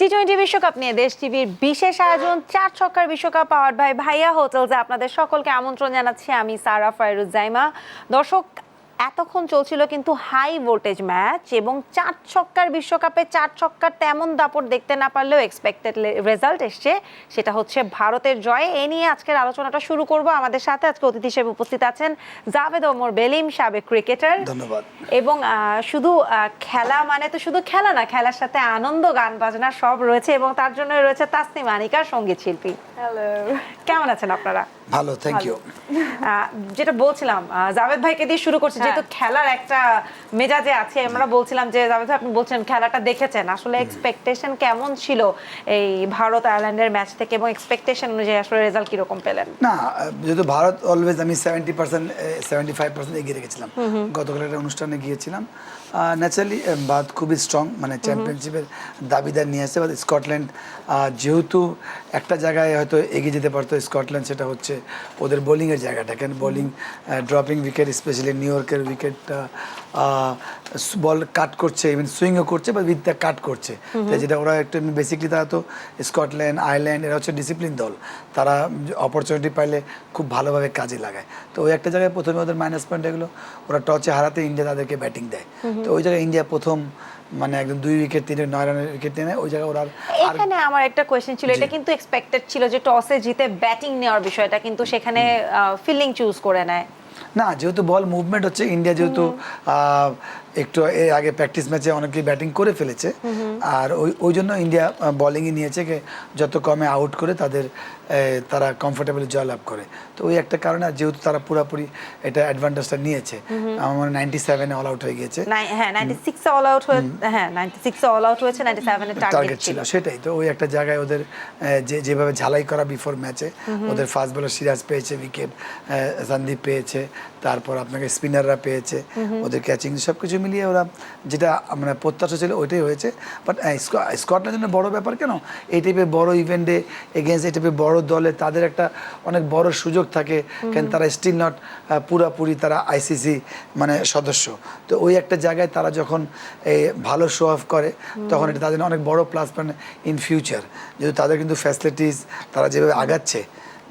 টি-20 বিশ্বকাপ নিয়ে দেশ টিভির বিশেষ আয়োজন 4 ছক্কার বিশ্বকাপ পাওয়ার্ড বাই ভাইয়া হোটেলসে আপনাদের সকলকে আমন্ত্রণ জানাচ্ছি আমি সারা ফায়রুজাইমা। দর্শক, এতক্ষণ চলছিল কিন্তু হাই ভোল্টেজ ম্যাচ এবং 4 ছক্কার বিশ্বকাপে 4 ছক্কার তেমন দাপট দেখতে না পারলেও এক্সপেক্টেড রেজাল্ট এসছে, সেটা হচ্ছে ভারতের জয়। এ নিয়ে আজকের আলোচনাটা শুরু করব। আমাদের সাথে আজকে অতিথি হিসেবে উপস্থিত আছেন জাভেদ ওমর বেলিম, সাবেক ক্রিকেটার। ধন্যবাদ। এবং শুধু খেলা মানে তো শুধু খেলা না, খেলার সাথে আনন্দ, গান বাজনা সব রয়েছে এবং তার জন্য রয়েছে তাসনিম আনিকা, সঙ্গীত শিল্পী। হ্যালো, কেমন আছেন আপনারা? ভালো, থ্যাংক ইউ। যেটা বলছিলাম, জাভেদ ভাইকে দিয়ে শুরু করছি, যেহেতু খেলার একটা মেজাজে আছে। আমরা বলছিলাম যে জাভেদ ভাই, আপনি বলছেন খেলাটা দেখেছেন, আসলে এক্সপেকটেশন কেমন ছিল এই ভারত আয়ারল্যান্ডের ম্যাচ থেকে এবং এক্সপেকটেশন অনুযায়ী আসলে রেজাল্ট কিরকম পেলেন? না, যেহেতু ভারত অলওয়েজ, আমি 70% 75% এগিয়ে রেখেছিলাম। গতকাল একটা অনুষ্ঠানে গিয়েছিলাম। ন্যাচারালি ভারত খুবই স্ট্রং, মানে চ্যাম্পিয়নশিপের দাবিদার নিয়ে আসছে। স্কটল্যান্ড যেহেতু একটা জায়গায় হয়তো এগিয়ে যেতে পারতো স্কটল্যান্ড, সেটা হচ্ছে ওদের বোলিংয়ের জায়গাটা। কেন bowling dropping wicket, specially New ইয়র্কের উইকেটটা বল কাট করছে, ইভেন সুইংও করছে বা উইথ দ্য কাট করছে। তাই যেটা ওরা একটু বেসিকলি, তারা তো স্কটল্যান্ড, আয়ারল্যান্ড, এরা হচ্ছে ডিসিপ্লিন দল। তারা অপরচুনিটি পাইলে খুব ভালোভাবে কাজে লাগায়। তো ওই একটা জায়গায় প্রথমে ওদের মাইনাস পয়েন্ট এগুলো, ওরা টচে হারাতে ইন্ডিয়া তাদেরকে ব্যাটিং দেয়। তো ওই জায়গায় ইন্ডিয়া প্রথম মানে একদম 2 উইকেট 9 রানের উইকেট নিয়ে ওই জায়গায় ওরা। এখানে আমার একটা কোয়েশ্চেন ছিল, এটা কিন্তু এক্সপেক্টেড ছিল যে টসে জিতে ব্যাটিং নেওয়ার বিষয়টা, কিন্তু সেখানে ফিল্ডিং চুজ করে নেয় না, যেহেতু বল মুভমেন্ট হচ্ছে, ইন্ডিয়া যেহেতু একটু এর আগে প্র্যাকটিস ম্যাচে অনেকে ব্যাটিং করে ফেলেছে, আর ওই জন্য ইন্ডিয়া বোলিংই নিয়েছে, যত কমে আউট করে তারা কমফোর্টেবলি জয়লাভ করে। তো ওই একটা কারণে, যেহেতু তারা পুরোপুরি এটা অ্যাডভান্টেজটা নিয়েছে। আমার মনে হয় 97-এ অল আউট হয়ে গিয়েছে। হ্যাঁ, 96-এ অল আউট হয়ে, হ্যাঁ 96-এ অল আউট হয়েছে, 97-এ টার্গেট ছিল। সেটাই তো, ওই একটা জায়গায় ওদের যেভাবে ঝালাই করা বিফোর ম্যাচে, ওদের ফাস্ট বোলার সিরাজ পেয়েছে উইকেট, সন্দীপ পেয়েছে, তারপর আপনাকে স্পিনাররা পেয়েছে, ওদের ক্যাচিং সব কিছু মিলিয়ে ওরা যেটা মানে প্রত্যাশা ছিল ওইটাই হয়েছে। বাট স্কটল্যান্ডের জন্য বড় ব্যাপার কেন, এই টাইপের বড় ইভেন্টে এগেনস্ট এই টাইপের বড় দলে তাদের একটা অনেক বড় সুযোগ থাকে, কেন তারা স্টিল নট পুরাপুরি তারা আইসিসি মানে সদস্য। তো ওই একটা জায়গায় তারা যখন ভালো শো অফ করে, তখন এটা তাদের অনেক বড় প্লাস পয়েন্ট ইন ফিউচার। যেহেতু তাদের কিন্তু ফ্যাসিলিটিস, তারা যেভাবে আগাচ্ছে,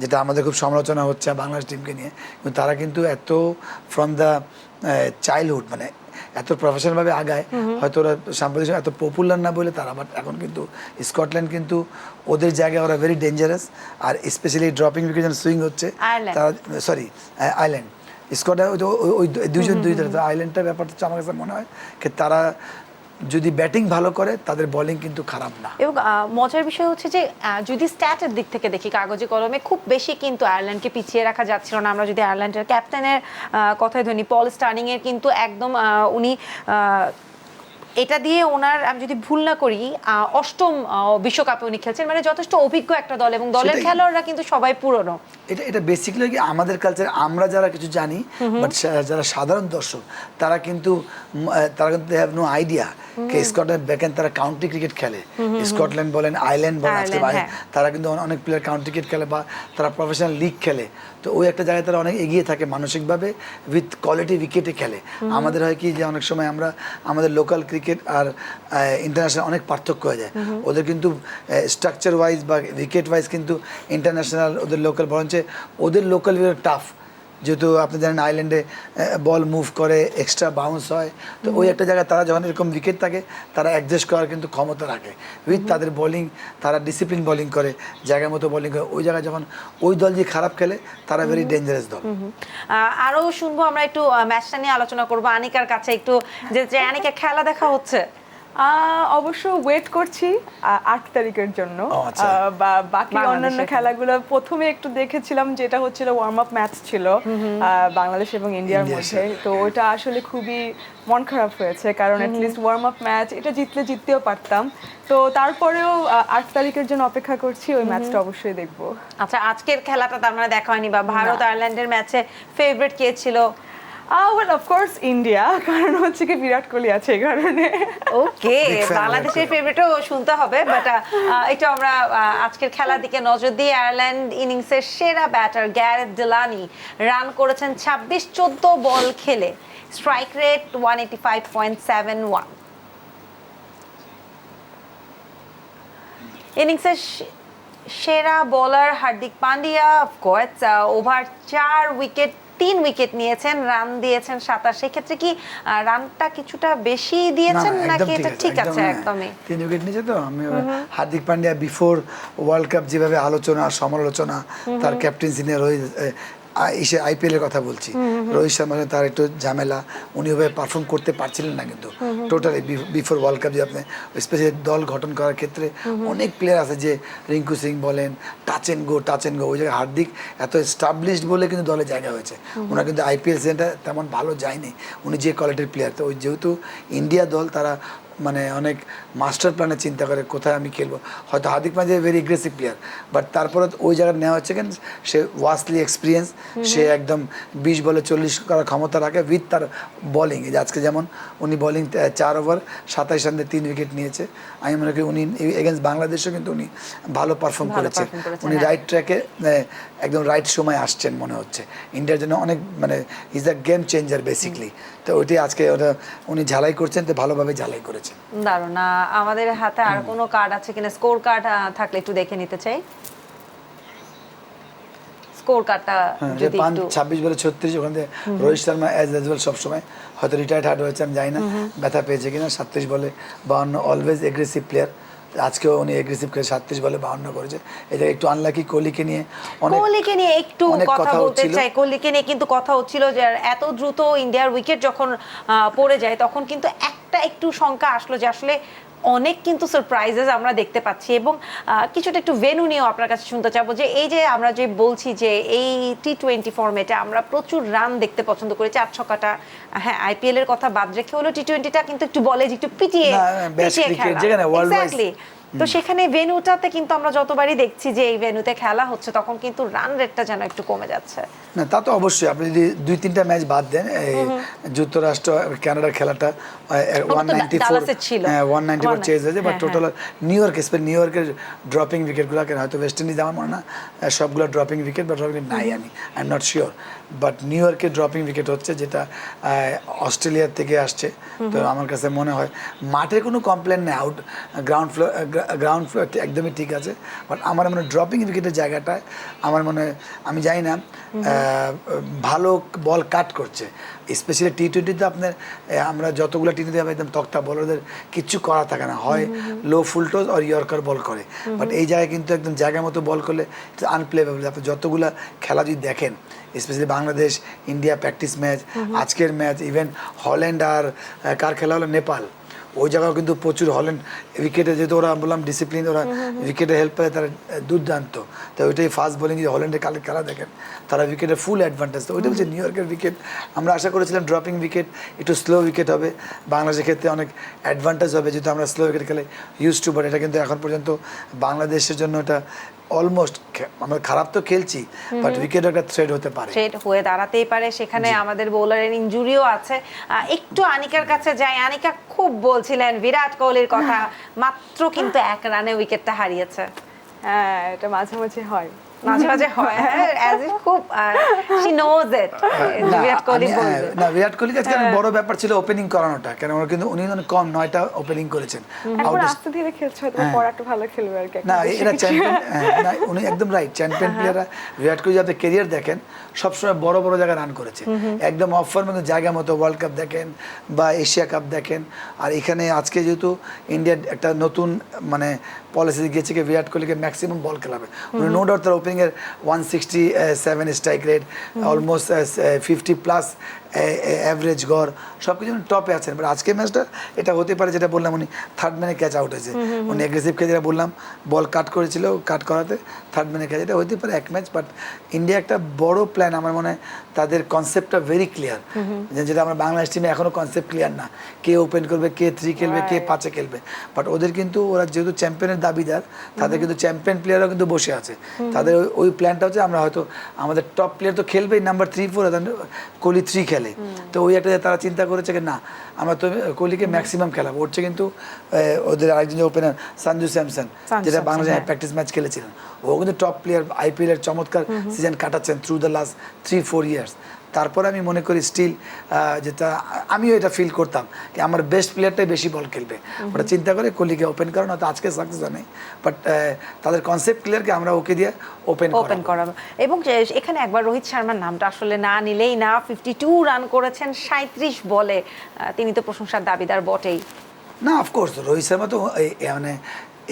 যেটা আমাদের খুব সমালোচনা হচ্ছে বাংলাদেশ টিমকে নিয়ে, কিন্তু তারা কিন্তু এত ফ্রম দ্য চাইল্ডহুড মানে এত প্রফেশনালভাবে আগায়। হয়তো ওরা সাম্প্রতিক এত পপুলার না বলে তারা, বাট এখন কিন্তু স্কটল্যান্ড কিন্তু ওদের জায়গায় ওরা ভেরি ডেঞ্জারাস। আর স্পেশালি ড্রপিং উইকেট যেন সুইং হচ্ছে, তারা আয়ারল্যান্ড স্কটল্যান্ড ওই দুইজন আয়ারল্যান্ডটার ব্যাপারটা হচ্ছে আমার কাছে মনে হয় যে তারা যদি ব্যাটিং ভালো করে, তাদের বোলিং কিন্তু খারাপ না। এবং মজার বিষয় হচ্ছে যে যদি স্ট্যাটের দিক থেকে দেখি, কাগজে কলমে খুব বেশি কিন্তু আয়ারল্যান্ডকে পিছিয়ে রাখা যাচ্ছিল না। আমরা যদি আয়ারল্যান্ডের ক্যাপ্টেনের কথাই ধরি, পল স্টার্নিং এর কিন্তু একদম উনি এটা দিয়ে ওনার, আমি যদি ভুল না করি, 8ম বিশ্বকাপে উনি খেলছেন, মানে যথেষ্ট অভিজ্ঞ একটা দল এবং দলের খেলোয়াড়রা কিন্তু সবাই পুরনো। এটা বেসিক্যালি কি আমাদের কালচার, আমরা যারা কিছু জানি, বাট যারা সাধারণ দর্শক তারা কিন্তু দে হ্যাভ নো আইডিয়া কে স্কটল্যান্ড ব্যাকএন্ড তারা কাউন্টি ক্রিকেট খেলে। স্কটল্যান্ড বলেন, আয়ারল্যান্ড বলেন, তারা কিন্তু অনেক প্লেয়ার কাউন্টি ক্রিকেট খেলে বা তারা প্রফেশনাল লিগ খেলে। তো ওই একটা জায়গায় তারা অনেক এগিয়ে থাকে মানসিকভাবে, উইথ কোয়ালিটি উইকেটে খেলে। আমাদের হয় কি যে অনেক সময় আমাদের লোকাল ক্রিকেট আর ইন্টারন্যাশনাল অনেক পার্থক্য হয়ে যায়। ওদের কিন্তু স্ট্রাকচার ওয়াইজ বা উইকেট ওয়াইজ কিন্তু ইন্টারন্যাশনাল, ওদের লোকাল বরঞ্চ ওদের লোকাল টাফ। যেহেতু আপনি জানেন আয়ারল্যান্ডে বল মুভ করে, এক্সট্রা বাউন্স হয়। তো ওই একটা জায়গায় তারা যখন এরকম উইকেট থাকে, তারা অ্যাডজাস্ট করার কিন্তু ক্ষমতা রাখে উইথ তাদের বোলিং। তারা ডিসিপ্লিন বোলিং করে, জায়গার মতো বোলিং করে। ওই জায়গায় যখন ওই দল যে খারাপ খেলে, তারা ভেরি ডেঞ্জারাস দল। আরও শুনবো আমরা, একটু ম্যাচটা নিয়ে আলোচনা করবো আনিকার কাছে একটু, যে আনিকা খেলা দেখা হচ্ছে? অবশ্য ওয়েট করছি 8 তারিখের জন্য। বাকি অন্যান্য খেলাগুলো প্রথমে একটু দেখেছিলাম, যেটা হচ্ছিল ওয়ার্ম আপ ম্যাচ ছিল বাংলাদেশ এবং ইন্ডিয়ার মধ্যে। তো ওইটা আসলে খুবই মন খারাপ হয়েছে, কারণ অ্যাটলিস্ট ওয়ার্ম আপ ম্যাচ এটা জিততেও পারতাম। তো তারপরেও 8 তারিখের জন্য অপেক্ষা করছি, ওই ম্যাচটা অবশ্যই দেখবো। আচ্ছা, আজকের খেলাটা তার মানে দেখা হয়নি, বা ভারত আয়ারল্যান্ডের ম্যাচে ফেভারিট কে ছিল? ওয়েল অফ কোর্স ইন্ডিয়া, কারণ হচ্ছে কি বিরাট কোহলি আছে এই কারণে। ওকে, বাংলাদেশের ফেভারিটও শুনতে হবে, বাট একটু আমরা আজকের খেলার দিকে নজর দিয়ে। আয়ারল্যান্ড ইনিংসের সেরা ব্যাটার গ্যারেথ ডিলানি রান করেছেন 26-14 বল খেলে, স্ট্রাইক রেট 185.71। ইনিংসের সেরা bowler Hardik Pandya, of course over 4 wicket 3 wicket নিয়েছেন, রান দিয়েছেন 27। সেক্ষেত্রে কি রানটা কিছুটা বেশি দিয়েছেন নাকি এটা ঠিক আছে? একদমই 3 উইকেট নিয়েছে। তো আমি Hardik Pandya before world cup যেভাবে আলোচনা সমালোচনা, তার ক্যাপ্টেন্সি নিয়ে আইপিএল এর কথা বলছি, রোহিত শর্মা তার একটু ঝামেলা, উনি ওভাবে পারফর্ম করতে পারছিলেন না। কিন্তু টোটালি বিফোর ওয়ার্ল্ড কাপ যে আপনি স্পেশালি দল গঠন করার ক্ষেত্রে অনেক প্লেয়ার আছে, যে রিঙ্কু সিং বলেন, টাচ অ্যান্ড গো, ওই জায়গায় হার্দিক এত এস্টাবলিশড বলে কিন্তু দলে জায়গা হয়েছে। ওনার কিন্তু আইপিএল সিজনটা তেমন ভালো যায়নি, উনি যে কোয়ালিটির প্লেয়ার। তো ওই যেহেতু ইন্ডিয়া দল তারা মানে অনেক মাস্টার প্ল্যানে চিন্তা করে কোথায় আমি খেলবো। হয়তো Hardik Pandya very aggressive player, but তারপরে ওই জায়গায় নেওয়া হচ্ছে কেন, সে ওয়াস্টলি এক্সপিরিয়েন্স, সে একদম 20 বলে 40 করার ক্ষমতা রাখে উইথ তার বলিং। এই যে আজকে যেমন উনি বলিং 4 ওভার 27 রানে 3 উইকেট নিয়েছে। আমি মনে করি উনি এগেনস্ট বাংলাদেশও কিন্তু উনি ভালো পারফর্ম করেছে। উনি রাইট ট্র্যাকে একদম রাইট সময় আসছেন মনে হচ্ছে ইন্ডিয়ার জন্য। অনেক মানে is the game changer basically. তো ওইটাই আজকে ওটা উনি ঝালাই করছেন, তো ভালোভাবে ঝালাই করেছেন। দারুণ। আমাদের হাতে আর কোনো কার্ড আছে কিনা, স্কোর কার্ড থাকলে একটু দেখে নিতে চাই। স্কোর কার্ডটা যদি একটু 26 বলে 36, ওখান থেকে রোহিত শর্মা অ্যাজ ইউজুয়াল সবসময়, হয়তো রিটায়ার্ড হার্ড হয়েছে আমি জানি না, ব্যথা পেয়েছে কিনা। 37 বলে 52, অলওয়েজ এগ্রেসিভ প্লেয়ার। আজকেও উনি এগ্রেসিভ করে 37 বলে 52 করেছে। এটা একটু আনলাকি কোহলিকে নিয়ে একটু কথা বলতে চাই। কোহলিকে নিয়ে কিন্তু কথা হচ্ছিল যে এত দ্রুত ইন্ডিয়ার উইকেট যখন পড়ে যায় তখন কিন্তু একটু শঙ্কা আসলো যে আসলে অনেক কিন্তু সারপ্রাইজেস আমরা দেখতে পাচ্ছি। এবং কিছুটা একটু ভেন্যু নিয়েও আপনার কাছে শুনতে চাবো যে এই যে আমরা যে বলছি যে এই টি20 ফরম্যাটে আমরা প্রচুর রান দেখতে পছন্দ করি, 4 ছক্কাটা। হ্যাঁ, আইপিএল এর কথা বাদ রেখে হলো টি20টা কিন্তু একটু বলে যে একটু পিটিয়ে খেলা। এক্স্যাক্টলি। তো সেখানে ভেন্যুটাতে কিন্তু আমরা যতবারই দেখছি যে এই ভেন্যুতে খেলা হচ্ছে তখন কিন্তু রান রেটটা যেন একটু কমে যাচ্ছে। না, তা তো অবশ্যই। আপনি যদি 2-3টা ম্যাচ বাদ দেন, যুক্তরাষ্ট্র কানাডার খেলাটা 194 চেজ হয়েছে, বাট টোটাল নিউ ইয়র্কের ড্রপিং উইকেটগুলো, হয়তো ওয়েস্ট ইন্ডিজ আমার মনে না সবগুলো ড্রপিং উইকেট বা ড্রপিং নাই, I am not sure. But new ইয়র্কের ড্রপিং উইকেট হচ্ছে, যেটা অস্ট্রেলিয়ার থেকে আসছে। তো আমার কাছে মনে হয় মাঠে কোনো কমপ্লেন নেই, গ্রাউন্ড ফ্লোর একদমই ঠিক আছে। বাট আমার মনে হয় ড্রপিং উইকেটের জায়গাটায় আমার মনে হয়, আমি জানি না, ভালো বল কাট করছে। স্পেশালি টি20তে আপনার আমরা যতগুলো টি20তে একদম তক্তা বলারদের কিচ্ছু করা থাকে না, হয় লো ফুলটোজ আর ইয়র্কার বল করে। বাট এই জায়গায় কিন্তু একদম জায়গা মতো বল করলে আনপ্লেয়েবল। আপনি যতগুলো খেলা যদি দেখেন, specially Bangladesh India practice match, আজকের ম্যাচ, ইভেন হল্যান্ড আর কার খেলা হলো নেপাল, ওই জায়গাও কিন্তু প্রচুর হল্যান্ড উইকেটে, যেহেতু ওরা বললাম ডিসিপ্লিন, ওরা উইকেটে হেল্প পায়, তারা দুর্দান্ত। তো ওইটাই ফাস্ট বোলিং, যে হল্যান্ডের খেলা দেখেন, তারা উইকেটের ফুল অ্যাডভান্টেজ। তো ওইটা হচ্ছে নিউ ইয়র্কের উইকেট। আমরা আশা করেছিলাম ড্রপিং উইকেট একটু স্লো উইকেট হবে, বাংলাদেশের ক্ষেত্রে অনেক অ্যাডভান্টেজ হবে, যেহেতু আমরা স্লো উইকেট খেলে ইউজ টু। বাট এটা কিন্তু এখন পর্যন্ত বাংলাদেশের জন্য এটা অলমোস্ট, আমরা খারাপ তো খেলছি, বাট উইকেট একটা থ্রেড হতে পারে, থ্রেড হয়ে দাঁড়াতেই পারে। সেখানে আমাদের বোলারের ইনজুরিও আছে। একটু আনিকার কাছে যাই। আনিকা, খুব বলছিলেন বিরাট কোহলির কথা, মাত্র কিন্তু 1 রানে উইকেটটা হারিয়েছে। হ্যাঁ, এটা মাঝে মাঝে হয়। হয়, অ্যাজ ইট খুব she knows it. Virat Kohli বলবে না, বিরাট কোহলি আজকে বড় ব্যাপার ছিল ওপেনিং করানোটা, কেন ওরা কিন্তু উনি কম 9টা ওপেনিং করেছেন। এখন আস্তে ধীরে খেলছে, হয়তো পড়াটা ভালো খেলবে আর কি। না, এরা চ্যাম্পিয়ন, না উনি একদম রাইট, চ্যাম্পিয়ন প্লেয়াররা। বিরাট কোহলি যাতে ক্যারিয়ার দেখেন, সবসময় বড় বড় জায়গায় রান করেছে, একদম অফ ফর্মে জায়গা মতো। ওয়ার্ল্ড কাপ দেখেন বা এশিয়া কাপ দেখেন। আর এখানে আজকে যেহেতু ইন্ডিয়ার একটা নতুন মানে পলিসি গিয়েছে কি বিরাট কোহলিকে ম্যাক্সিমাম বল খেলাবে। উনি নো ডাউট তার ওপেনিংয়ের 167 স্ট্রাইক রেট, অলমোস্ট 50+ অ্যাভারেজ গড়, সব কিছু টপে আছেন। বাট আজকের ম্যাচটা এটা হতে পারে, যেটা বললাম উনি 3rd ম্যানে ক্যাচ আউট হয়েছে, উনি অ্যাগ্রেসিভ খেলে, যেটা বললাম বল কাট করেছিল, কাট করাতে 3rd ম্যানে ক্যাচ, এটা হতে পারে এক ম্যাচ। বাট ইন্ডিয়া একটা বড় প্ল্যান, আমার মনে হয় তাদের কনসেপ্টটা ভেরি ক্লিয়ার, যেটা আমরা বাংলাদেশ টিমে এখনও কনসেপ্ট ক্লিয়ার না, কে ওপেন করবে, কে 3 খেলবে, কে 5-এ খেলবে। বাট ওদের কিন্তু, ওরা যেহেতু চ্যাম্পিয়নের দাবিদার, তাদের কিন্তু চ্যাম্পিয়ন প্লেয়াররাও কিন্তু বসে আছে। তাদের ওই প্ল্যানটা হচ্ছে, আমরা হয়তো আমাদের টপ প্লেয়ার তো খেলবেই নাম্বার 3-4, কোহলি 3 খেলে। তো ওই একটা তারা চিন্তা করেছে যে না, আমরা তো কোহলিকে ম্যাক্সিমাম খেলাবো। হচ্ছে কিন্তু ওদের আরেকজন যে ওপেনার সঞ্জু স্যামসন, যেটা বাংলাদেশে প্র্যাকটিস ম্যাচ খেলেছিলেন, ও কিন্তু টপ প্লেয়ার, আইপিএল এর চমৎকার সিজন কাটাচ্ছেন থ্রু দ্য লাস্ট 3-4 ইয়ার্স। তারপরে আমি মনে করি স্টিল যেটা আমিও এটা ফিল করতাম কি আমার বেস্ট প্লেয়ারটাই বেশি বল খেলবে, ওটা চিন্তা করে কোহলিকে ওপেন করানো, হয়তো আজকে সাকসেস হয় নাই, বাট তাদের কনসেপ্ট ক্লিয়ারকে আমরা ওকে দিয়ে ওপেন করাবো। এবং এখানে একবার রোহিত শর্মার নামটা আসলে না নিলেই না, 52 রান করেছেন 37 বলে, তিনি তো প্রশংসার দাবিদার বটেই। না অফকোর্স রোহিত শর্মা তো মানে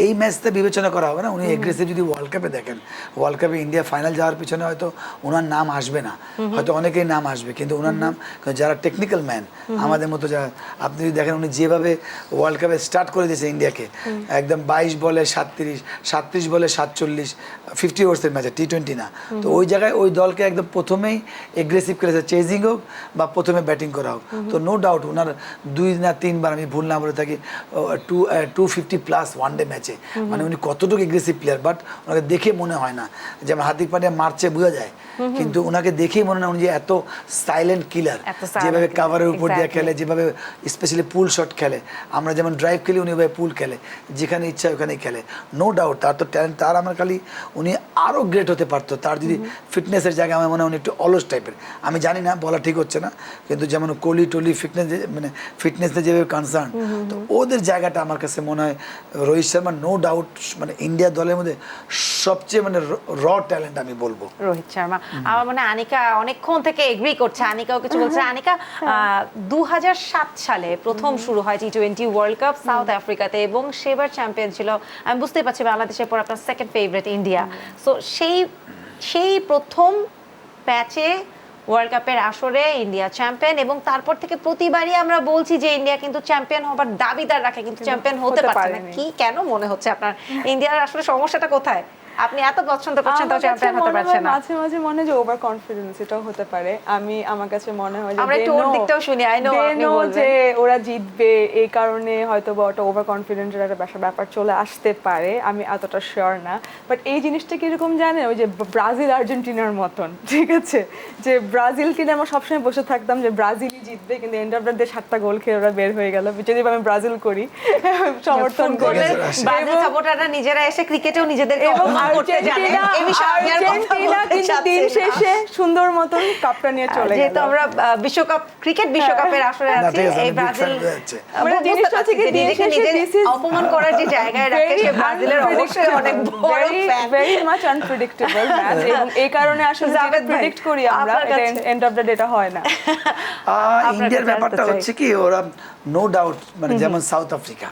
এই ম্যাচটা বিবেচনা করা হবে না, উনি এগ্রেসিভ যদি ওয়ার্ল্ড কাপে দেখেন, ওয়ার্ল্ড কাপে ইন্ডিয়া ফাইনাল যাওয়ার পিছনে হয়তো ওনার নাম আসবে না, হয়তো অনেকেই নাম আসবে, কিন্তু ওনার নাম যারা টেকনিক্যাল ম্যান আমাদের মতো যারা, আপনি যদি দেখেন উনি যেভাবে ওয়ার্ল্ড কাপে স্টার্ট করে দিয়েছে ইন্ডিয়াকে, একদম 22 বলে 37 বলে 47, 50 ওভার্সের ম্যাচে, T20 না, তো ওই জায়গায় ওই দলকে একদম প্রথমেই এগ্রেসিভ করেছে, চেজিং হোক বা প্রথমে ব্যাটিং করা হোক, তো নো ডাউট ওনার 2 না 3 বার, আমি ভুল না বলে থাকি, 250+ ওয়ানডে ম্যাচে, মানে উনি কতটুকু এগ্রেসিভ প্লেয়ার, বাট ওনাকে দেখে মনে হয় না, যেমন হার্দিক পান্ডিয়া মারছে বোঝা যায়, কিন্তু ওনাকে দেখেই মনে হয় উনি যে এত সাইলেন্ট কিলার, যেভাবে কাভারের উপর দিয়ে খেলে, যেভাবে স্পেশালি পুল শট খেলে, আমরা যেমন ড্রাইভ খেলি উনি ওইভাবে পুল খেলে, যেখানে ইচ্ছা ওখানেই খেলে, নো ডাউট তার তো ট্যালেন্ট, তার আমার খালি উনি আরও গ্রেট হতে পারতো, তার যদি ফিটনেসের জায়গায় আমার মনে হয় উনি একটু অলস টাইপের, আমি জানি না বলা ঠিক হচ্ছে না, কিন্তু যেমন কোহলি টোলি ফিটনেস মানে ফিটনেসে যেভাবে কনসার্ন, তো ওদের জায়গাটা আমার কাছে মনে হয় রোহিত শর্মা নো ডাউট মানে ইন্ডিয়া দলের মধ্যে সবচেয়ে মানে র ট্যালেন্ট আমি বলবো রোহিত শর্মা। আমার মনে হয় আনিকা অনেকক্ষণ থেকে এগ্রি করছে, আনিকাও কিছু বলছে। আনিকা, 2007 সালে প্রথম শুরু হয় T20 ওয়ার্ল্ড কাপ সাউথ আফ্রিকাতে, এবং সেবার চ্যাম্পিয়ন ছিল, আমি বুঝতেই পারছি বাংলাদেশের পর আপনার সেকেন্ড ফেভারিট ইন্ডিয়া, সো সেই প্রথম ম্যাচে ওয়ার্ল্ড কাপের আসরে ইন্ডিয়া চ্যাম্পিয়ন, এবং তারপর থেকে প্রতিবারই আমরা বলছি যে ইন্ডিয়া কিন্তু চ্যাম্পিয়ন হবার দাবিদার রাখে, কিন্তু চ্যাম্পিয়ন হতে পারছে না। কি কেন মনে হচ্ছে আপনার ইন্ডিয়ার আসলে সমস্যাটা কোথায়? আপনি এত পছন্দ করছেন তো চ্যাম্পিয়ন হতে পারছে না। মাঝে মাঝে মনে হয় যে ওভার কনফিডেন্স, এটাও হতে পারে। আমার কাছে মনে হয় যে আমরা একটু ওর দিকটাও শুনি, আই নো আপনি বলবেন যে ওরা জিতবে, এই কারণে হয়তো বা ওটা ওভার কনফিডেন্সের একটা ব্যাপার চলে আসতে পারে, আমি এতটা শিওর না। বাট এই জিনিসটা কিরকম জানেন, ওই যে ব্রাজিল আর্জেন্টিনার মতন, ঠিক আছে, যে ব্রাজিল কিনে আমরা সবসময় বসে থাকতাম যে ব্রাজিলই জিতবে, কিন্তু এন্ড অফ দ্য ডে 7টা গোল খেয়ে ওরা বের হয়ে গেল। যদি আমি ব্রাজিল করি সমর্থন করি, ব্রাজিল সাপোর্টাররা নিজেরা এসে ক্রিকেটেও নিজেদেরকে অপমান করতে জানে, এই বিষয়ে আমি আর কথা বলতে কিন্তু চাচ্ছি দিন না। শেষে সুন্দর মতন কাপটা নিয়ে চলে গেল। যেহেতু আমরা বিশ্বকাপ ক্রিকেট বিশ্বকাপের আসরে আছি, এই ব্রাজিল মানে জিনিসটা হচ্ছে কি নিজেকে নিজে অপমান করার যে জায়গায় রাখে, সে ব্রাজিলের অবশ্যই অনেক বড় fan, very much unpredictable match, এবং এই কারণে আসলে যেটা প্রেডিক্ট করি আমরা, এন্ড অফ দ্য ডে হয় না। ইন্ডিয়ার ব্যাপারটা হচ্ছে কি, ওরা নো ডাউট মানে যেমন সাউথ আফ্রিকা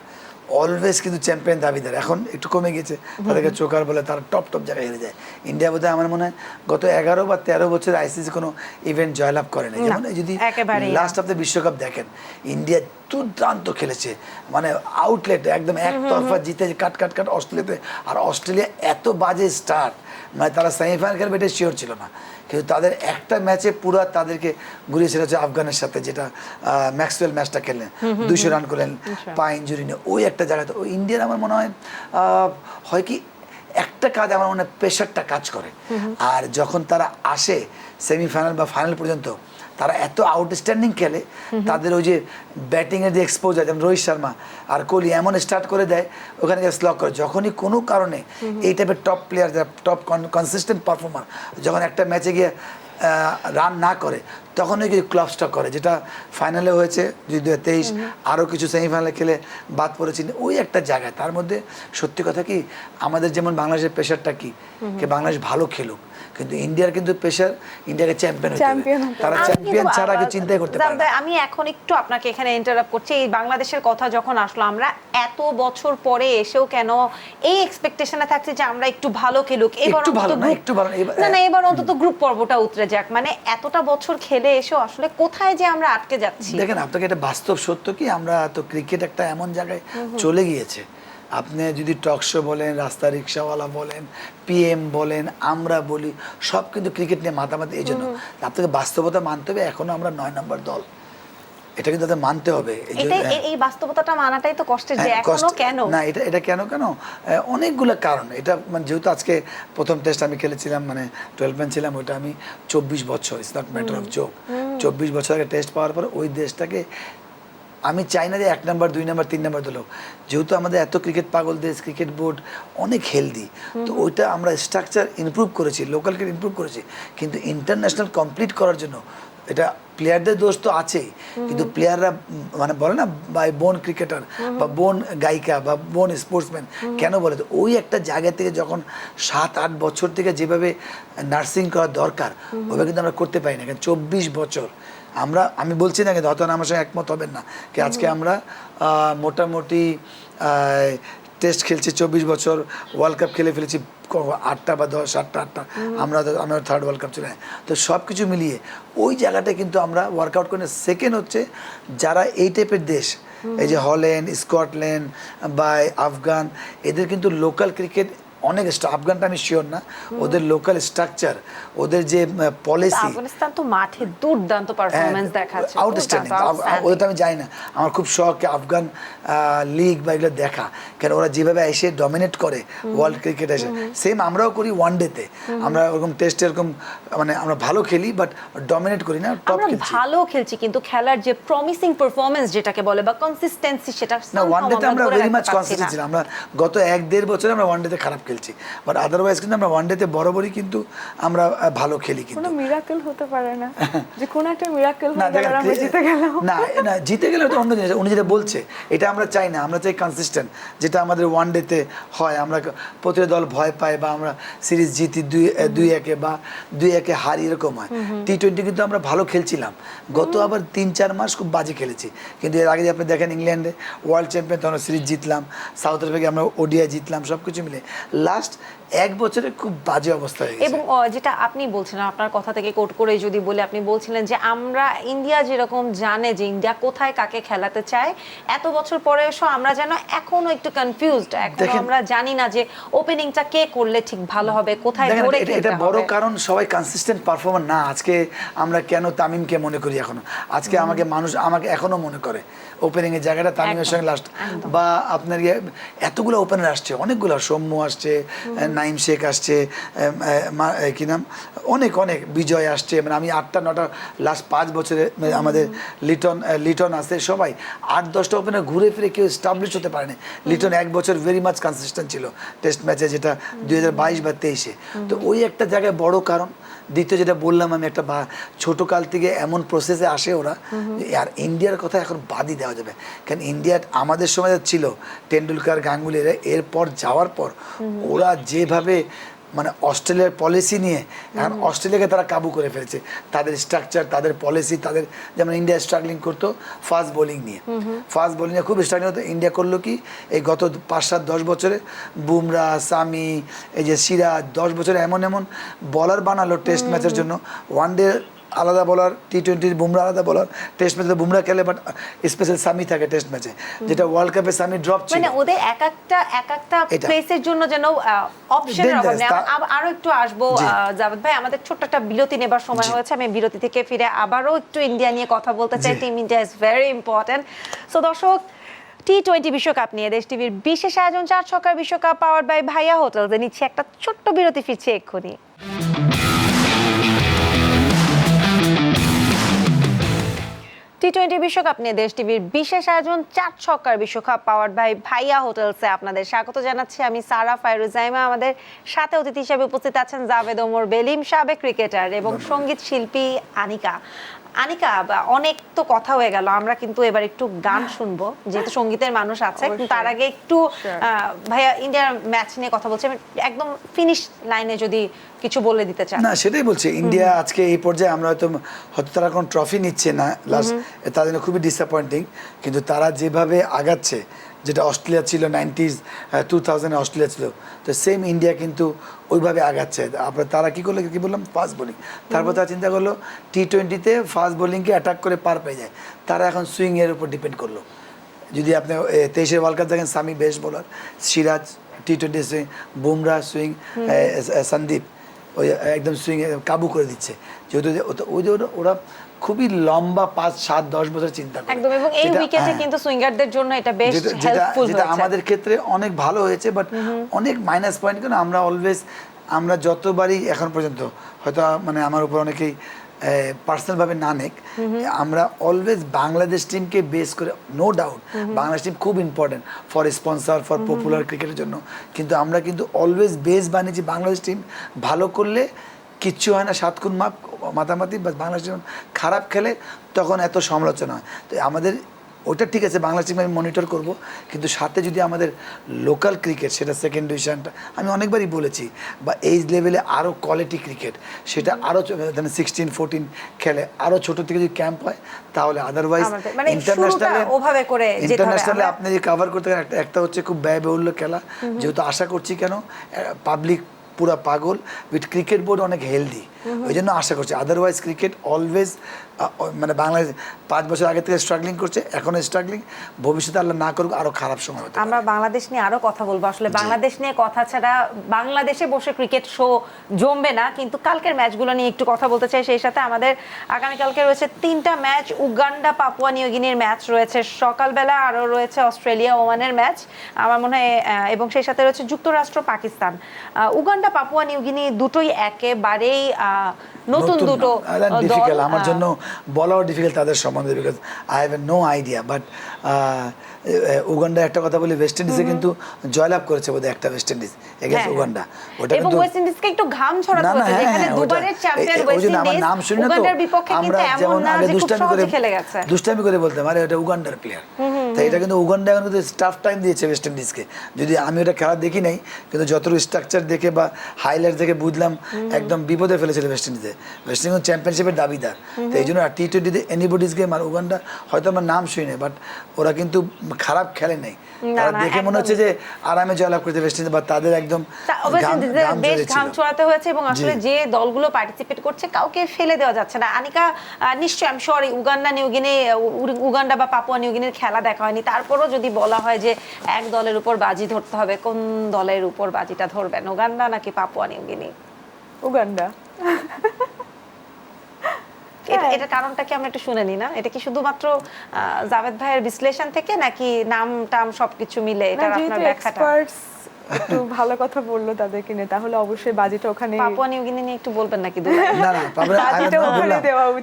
অলওয়েজ কিন্তু চ্যাম্পিয়ন দাবিদার, এখন একটু কমে গেছে, তাদেরকে চোকার বলে তারা টপ জায়গায় হেরে যায়। ইন্ডিয়া বোধহয় আমার মনে হয় গত 11 বা 13 বছর আইসিসি কোনো ইভেন্ট জয়লাভ করে না, যেমন যদি লাস্ট অফ দ্য বিশ্বকাপ দেখেন, ইন্ডিয়া দুর্দান্ত খেলেছে, মানে আউটলেট একদম একতরফা জিতে কাট অস্ট্রেলিয়াতে, আর অস্ট্রেলিয়া এত বাজে স্টার্ট, মানে তারা সেমিফাইনাল খেলবে এটা শিওর ছিল না, কিন্তু তাদের একটা ম্যাচে পুরো তাদেরকে ঘুরিয়ে ছেড়েছে আফগানের সাথে, যেটা ম্যাক্সওয়েল ম্যাচটা খেললেন, 200 রান করলেন পা ইঞ্জুরি নিয়ে, ওই একটা জায়গাতে ওই ইন্ডিয়ার আমার মনে হয় কি একটা কাজ আমার মনে হয় প্রেশারটা কাজ করে, আর যখন তারা আসে সেমিফাইনাল বা ফাইনাল পর্যন্ত তারা এত আউটস্ট্যান্ডিং খেলে, তাদের ওই যে ব্যাটিংয়ের যে এক্সপোজার, যেমন রোহিত শর্মা আর কোহলি এমন স্টার্ট করে দেয়, ওখানে গিয়ে স্লক করে, যখনই কোনো কারণে এই টাইপের টপ প্লেয়ার যারা টপ কনসিস্টেন্ট পারফর্মার যখন একটা ম্যাচে গিয়ে রান না করে, তখন ওই ক্লাব স্টক করে, যেটা ফাইনালে হয়েছে 2023, আরও কিছু সেমিফাইনালে খেলে বাদ পড়েছিল, ওই একটা জায়গায়। তার মধ্যে সত্যি কথা কি, আমাদের যেমন বাংলাদেশের প্রেশারটা কি বাংলাদেশ ভালো খেলুক, কিন্তু ইন্ডিয়ার কিন্তু প্রেশার ইন্ডিয়াকে চ্যাম্পিয়ন হতে হবে, তারা চ্যাম্পিয়ন ছাড়া কেউ চিন্তাই করতে পারে না। আমি এখন একটু আপনাকে এখানে ইন্টারাপ্ট করছি, এই বাংলাদেশের কথা যখন আসলো, আমরা এত বছর পরে এসেও কেন এই এক্সপেকটেশনে থাকছে যে আমরা একটু ভালো খেলুক, এবার এবার অন্তত গ্রুপ পর্বটা উতরে যাক, মানে এতটা বছর খেলে এসেও আসলে কোথায় যে আমরা আটকে যাচ্ছি। দেখেন আপনাকে এটা বাস্তব সত্য কি, আমরা তো ক্রিকেট একটা এমন জায়গায় চলে গিয়েছে, আপনি যদি টক শো বলেন, রাস্তা রিক্সাওয়ালা বলেন, পিএম বলেন, আমরা বলি, সব কিন্তু ক্রিকেট নিয়ে মাতামাতি। এই জন্য আপনাকে বাস্তবতা মানতে হবে, এখনো আমরা 9 নম্বর দল, এটা কিন্তু তাদের মানতে হবে। এই বাস্তবতাটা মানাটাই তো কষ্টের, যে এখনো কেন না, এটা কেন অনেকগুলো কারণ। এটা মানে যেহেতু আজকে প্রথম টেস্ট আমি খেলেছিলাম, মানে 12 ম্যান ছিলাম, ওইটা আমি 24 বছর, it's not matter of joke, 24 বছর আগে টেস্ট পাওয়ার পর ওই দেশটাকে আমি চাই না যে 1 নম্বর 2 নম্বর 3 নম্বর দল, যেহেতু আমাদের এত ক্রিকেট পাগল দেশ, ক্রিকেট বোর্ড অনেক হেলদি, তো ওইটা আমরা স্ট্রাকচার ইমপ্রুভ করেছি, লোকাল ক্রিকেট ইমপ্রুভ করেছি, কিন্তু ইন্টারন্যাশনাল কমপ্লিট করার জন্য এটা প্লেয়ারদের দোষ তো আছেই, কিন্তু প্লেয়াররা মানে বলে না বাই বোন ক্রিকেটার বা বোন গায়িকা বা বোন স্পোর্টসম্যান, কেন বলে তো ওই একটা জায়গা থেকে যখন 7-8 বছর থেকে যেভাবে নার্সিং করা দরকার ওইভাবে কিন্তু আমরা করতে পারি না। কারণ 24 বছর আমি বলছি না কিন্তু হয়তো আমার সঙ্গে একমত হবেন না কি আজকে আমরা মোটামুটি টেস্ট খেলছি 24 বছর, ওয়ার্ল্ড কাপ খেলে ফেলেছি 8টা বা 8টা আমরা 3rd ওয়ার্ল্ড কাপ চলে, তো সব কিছু মিলিয়ে ওই জায়গাটা কিন্তু আমরা ওয়ার্কআউট করি। সেকেন্ড হচ্ছে যারা এই টাইপের দেশ, এই যে হল্যান্ড, স্কটল্যান্ড বা আফগান, এদের কিন্তু লোকাল ক্রিকেট অনেক আফগানটা আমি শিওর না, ওদের লোকাল স্ট্রাকচার, ওদের যে পলিসি, আফগানিস্তান তো মাঠে দুর্দান্ত পারফরম্যান্স দেখাচ্ছে, আউটস্ট্যান্ডিং। ওদের তো আমি যাই না, আমার খুব শখ আফগান লিগ বা এগুলো দেখা, কেন ওরা যেভাবে এসে ডমিনেট করে ওয়ার্ল্ড ক্রিকেট এসে, সেম আমরাও করি ওয়ান ডেতে। আমরা ওরকম টেস্টে এরকম মানে আমরা ভালো খেলি বাট ডমিনেট করি না, টপ খেলছি, ভালো খেলছি, কিন্তু খেলার যে প্রমিসিং পারফরম্যান্স যেটাকে বলে বা কনসিস্টেন্সি, সেটা না ওয়ান ডেতে আমরা ভেরি মাচ কনসিস্টেন্ট ছিলাম। আমরা গত 1-1.5 বছরে আমরা ওয়ান ডেতে খারাপ খেলছি, বাট আদারওয়াইজ কিন্তু আমরা ওয়ান ডেতে বরাবরই কিন্তু আমরা ভালো খেলি। কিন্তু কোনো মিরাকেল হতে পারে না যে কোন একটা মিরাকেল হয়ে গেল আমরা জিতে গেলাম? না জিতে গেলে তো অন্য জিনিস, উনি যেটা বলছে এটা আমরা চাই না, আমরা চাই কনসিস্টেন্ট, যেটা আমাদের ওয়ান ডেতে হয়। আমরা প্রতিটা দল ভয় পায় বা আমরা সিরিজ জিতি 2-1 বা 2-1 হারি, এরকম হয়। টি-20 কিন্তু আমরা ভালো খেলছিলাম, গত আবার 3-4 মাস খুব বাজে খেলেছি, কিন্তু এর আগে যে আপনি দেখেন ইংল্যান্ডে ওয়ার্ল্ড চ্যাম্পিয়ন, তখন সিরিজ জিতলাম, সাউথ আফ্রিকা আমরা ওডিআই জিতলাম, সব কিছু মিলে লাস্ট 1 বছরে খুব বাজে অবস্থা হয়ে গেছে। এবং যেটা আপনি বলছিলেন, আপনার কথা থেকে কোট করে যদি বলে, আপনি বলছিলেন যে আমরা ইন্ডিয়া যেরকম জানে যে ইন্ডিয়া কোথায় কাকে খেলাতে চায়, এত বছর পরে এসো আমরা যেন এখনো একটু কনফিউজড, এখনো আমরা জানি না যে ওপেনিংটা কে করলে ঠিক ভালো হবে, কোথায় ধরে খেলতে হবে। এটা বড় কারণ সবাই কনসিস্টেন্ট পারফর্মার না। আজকে আমরা কেন তামিমকে মনে করি এখনো, আজকে আমাকে এখনো মনে করে ওপেনিং এর জায়গাটা তামিমের সঙ্গে লাস্ট, বা আপনার এতগুলো ওপেনার আসছে, অনেকগুলো সৌম্য আসছে, নাইম শেখ আসছে, কি নাম অনেক বিজয় আসছে, মানে আমি 8টা-9টা লাস্ট 5 বছরে আমাদের লিটন আছে, সবাই 8-10টা ওপেনার ঘুরে ফিরে কেউ এস্টাবলিশ হতে পারেনি। লিটন 1 বছর ভেরি মাচ কনসিস্টেন্ট ছিল টেস্ট ম্যাচে, যেটা 2022 বা 23-এ, তো ওই একটা জায়গায় বড় কারণ। দ্বিতীয় যেটা বললাম আমি, একটা ছোটোকাল থেকে এমন প্রসেসে আসে ওরা, আর ইন্ডিয়ার কথা এখন বাদই দেওয়া যাবে, কারণ ইন্ডিয়া আমাদের সময় ছিল টেন্ডুলকার, গাঙ্গুলি, এরপর যাওয়ার পর ওরা যেভাবে মানে অস্ট্রেলিয়ার পলিসি নিয়ে এখন অস্ট্রেলিয়াকে তারা কাবু করে ফেলেছে, তাদের স্ট্রাকচার, তাদের পলিসি, তাদের যেমন ইন্ডিয়া স্ট্রাগলিং করতো ফাস্ট বোলিং নিয়ে, খুব স্ট্রাগলিং হতো। ইন্ডিয়া করলো কি এই গত 5-7-10 বছরে বুমরা, সামি, এই যে সিরাজ, 10 বছরে এমন বলার বানালো টেস্ট ম্যাচের জন্য। ওয়ান ডে আলাদা বলার, টি-20 বুমরা আলাদা বলার, টেস্ট ম্যাচে বুমরা খেলে বাট স্পেশাল সামি থাকে টেস্ট ম্যাচে, যেটা ওয়ার্ল্ড কাপে সামি ড্রপ ছিল। মানে ওদের এক একটা প্লেসের জন্য যেন অপশনের অভাব নেই। আরো একটু আসবো জাভেদ ভাই, আমাদের ছোট্ট একটা বিরতি নেবার সময় হয়েছে, আমি বিরতি থেকে ফিরে আবারও একটু ইন্ডিয়া নিয়ে কথা বলতে চাই। Team India is very important. So দর্শক, টি-20 বিশ্বকাপ নিয়ে দেশ টিভির বিশেষ আয়োজন 4 ছক্কার বিশ্বকাপ পাওয়ার্ড বাই ভাইয়া হোটেলস এ নিচ্ছে একটা ছোট্ট বিরতি, ফিরছে এক্ষুনি। টি-20 বিশ্বকাপ নিয়ে দেশ টিভির বিশেষ আয়োজন 4 ছক্কার বিশ্বকাপ পাওয়ার্ড বাই ভাইয়া হোটেলসে আপনাদের স্বাগত জানাচ্ছি। আমি সারা ফায়রুজ জাইমা। আমাদের সাথে অতিথি হিসেবে উপস্থিত আছেন জাভেদ ওমর বেলিম, সাবেক ক্রিকেটার, এবং সঙ্গীত শিল্পী আনিকা। অনেক তো কথা হয়ে গেল, আমরা কিন্তু এবার একটু গান শুনবো, যেহেতু সঙ্গীতের মানুষ আছে। কিন্তু তার আগে একটু ভাইয়া ইন্ডিয়ার ম্যাচ নিয়ে কথা বলছি, একদম ফিনিশ লাইনে যদি কিছু বলে দিতে চান। না সেটাই বলছি, ইন্ডিয়া আজকে এই পর্যায়ে আমরা হয়তো তারা কোনো ট্রফি নিচ্ছে না লাস্ট, তার জন্য খুবই ডিসঅ্যাপয়েন্টিং। কিন্তু তারা যেভাবে আগাচ্ছে, যেটা অস্ট্রেলিয়া ছিল 2000-এ অস্ট্রেলিয়া ছিল, তো সেম ইন্ডিয়া কিন্তু ওইভাবে আগাচ্ছে। আপনার তারা কী করলো, কী বললাম, ফাস্ট বোলিং। তারপর তারা চিন্তা করলো টি-20-তে ফাস্ট বোলিংকে অ্যাটাক করে পার পেয়ে যায়, তারা এখন সুইংয়ের উপর ডিপেন্ড করলো। যদি আপনি 23-এর ওয়ার্ল্ড কাপ দেখেন, সামি বেস্ট বোলার, সিরাজ টি-20 সুইং, বুমরা সুইং, সন্দীপ ওই একদম সুইং কাবু করে দিচ্ছে, যেহেতু ওই যে ওরা খুবই লম্বা 5-7-10 বছর চিন্তা করে একদম। এবং এই উইকেটে কিন্তু সুইঙ্গারদের জন্য এটা বেশ হেল্পফুল হয়েছে, যেটা আমাদের ক্ষেত্রে অনেক ভালো হয়েছে, বাট অনেক মাইনাস পয়েন্ট। কেন আমরা যতবারই এখন পর্যন্ত হয়তো মানে আমার উপর অনেকেই পার্সোনালভাবে না নেক, আমরা অলওয়েজ বাংলাদেশ টিমকে বেস করে, নো ডাউট বাংলাদেশ টিম খুব important for sponsor, for popular ক্রিকেটের জন্য, কিন্তু আমরা কিন্তু অলওয়েজ বেস বানিয়েছি বাংলাদেশ টিম ভালো করলে কিচ্ছু হয় না, 7 খুন মাতামাতি, বাস বাংলাদেশ যখন খারাপ খেলে তখন এত সমালোচনা হয়। তো আমাদের ওটা ঠিক আছে, বাংলাদেশ টিম আমি মনিটর করব, কিন্তু সাথে যদি আমাদের লোকাল ক্রিকেট, সেটা সেকেন্ড ডিভিশনটা আমি অনেকবারই বলেছি, বা এইজ লেভেলে আরও কোয়ালিটি ক্রিকেট, সেটা আরও 16-14 খেলে, আরও ছোটো থেকে যদি ক্যাম্প হয়, তাহলে আদারওয়াইজ মানে ইন্টারন্যাশনালে ওভাবে করে যেতে হবে। ইন্টারন্যাশনালে আপনি যে কভার করতে পারেন, একটা হচ্ছে খুব ব্যয়বহুল্য খেলা, যেহেতু আশা করছি কেন পাবলিক পুরা পাগল, উইথ ক্রিকেট বোর্ড অনেক হেলদি, ওই জন্য আশা করছি। আদারওয়াইজ ক্রিকেট অলওয়েজ মানে বাংলাদেশ 5 বছর আগে থেকে স্ট্রাগলিং করছে, এখনো স্ট্রাগলিং, ভবিষ্যতে আল্লাহ না করুক আরো খারাপ সময় হতে পারে। আমরা বাংলাদেশ নিয়ে আরো কথা বলবো, আসলে বাংলাদেশ নিয়ে কথা ছাড়া বাংলাদেশে বসে ক্রিকেট শো জমবে না, কিন্তু কালকের ম্যাচগুলো নিয়ে একটু কথা বলতে চাই। সেই সাথে আমাদের আগামীকালকে রয়েছে 3টা ম্যাচ, উগান্ডা পাপুয়া নিউগিনির ম্যাচ রয়েছে সকালবেলা, আরও রয়েছে অস্ট্রেলিয়া ওমানের ম্যাচ আমার মনে হয়, এবং সেই সাথে রয়েছে যুক্তরাষ্ট্র পাকিস্তান। উগান্ডা পাপুয়া নিউগিনি দুটোই একেবারেই নতুন দুটো ডিফিকাল্ট, আমার জন্য বলাও ডিফিকাল্ট তাদের সম্বন্ধে, because I have no idea. But Uganda একটা কথা বলি, ওয়েস্ট ইন্ডিজে কিন্তু জয়লাভ করেছে বোধহয় একটা ওয়েস্ট ইন্ডিজ এগেইনস্ট উগান্ডা, ওটা এবং ওয়েস্ট ইন্ডিজকে একটু ঘাম ছড়াতে হতো, যেখানে দুবারের চ্যাম্পিয়ন ওয়েস্ট ইন্ডিজ নাম শুনে তো উগান্ডার বিপক্ষে কিন্তু এমন না যে খুব সহজে খেলে গেছে, দুষ্টামি করে বলতে মানে এটা উগান্ডার প্লেয়ার। তাই এটা কিন্তু উগান্ডা এখন কিন্তু স্টাফ টাইম দিয়েছে ওয়েস্ট ইন্ডিজকে, যদি আমি ওটা খেলা দেখি নাই, কিন্তু যতটুকু স্ট্রাকচার দেখে বা হাইলাইট দেখে বুঝলাম একদম বিপদে ফেলেছিল ওয়েস্ট ইন্ডিজে। ওয়েস্ট ইন্ডিজ চ্যাম্পিয়নশিপের দাবিদার, তো এই জন্য T20-তে এনিবডিজ গেম, আর উগান্ডা হয়তো আমার নাম শুনি নাই, বাট ওরা কিন্তু খারাপ খেলে নাই, তারা দেখে মনে হচ্ছে যে আরামে জয়লাভ করতে ওয়েস্ট ইন্ডিজ, বা তাদের একদম বেশ ঘাম ছড়াতে হয়েছে। এবং আসলে যে দলগুলো পার্টিসিপেট করছে কাউকে ফেলে দেওয়া যাচ্ছে না। আনিকা নিশ্চয়ই আমি সরি উগান্ডা বা পাপুয়া নিউগিনির খেলা দেখা হয়নি, তারপরও যদি বলা হয় যে এক দলের উপর বাজি ধরতে হবে, কোন দলের উপর বাজিটা ধরবেন, উগান্ডা নাকি পাপুয়া নিউগিনি? উগান্ডা। এটার কারণটা কি আমরা একটু শুনে নি না? এটা কি শুধুমাত্র জাভেদ ভাইয়ের বিশ্লেষণ থেকে, নাকি নাম টাম সবকিছু মিলে এটার আপনার ব্যাখ্যাটা? একটু ভালো কথা বললো তাদেরকে নিয়ে, তাহলে অবশ্যই বাজিটা ওখানে। পাপুয়া নিউগিনি নিয়ে একটু বলবেন নাকি? না না,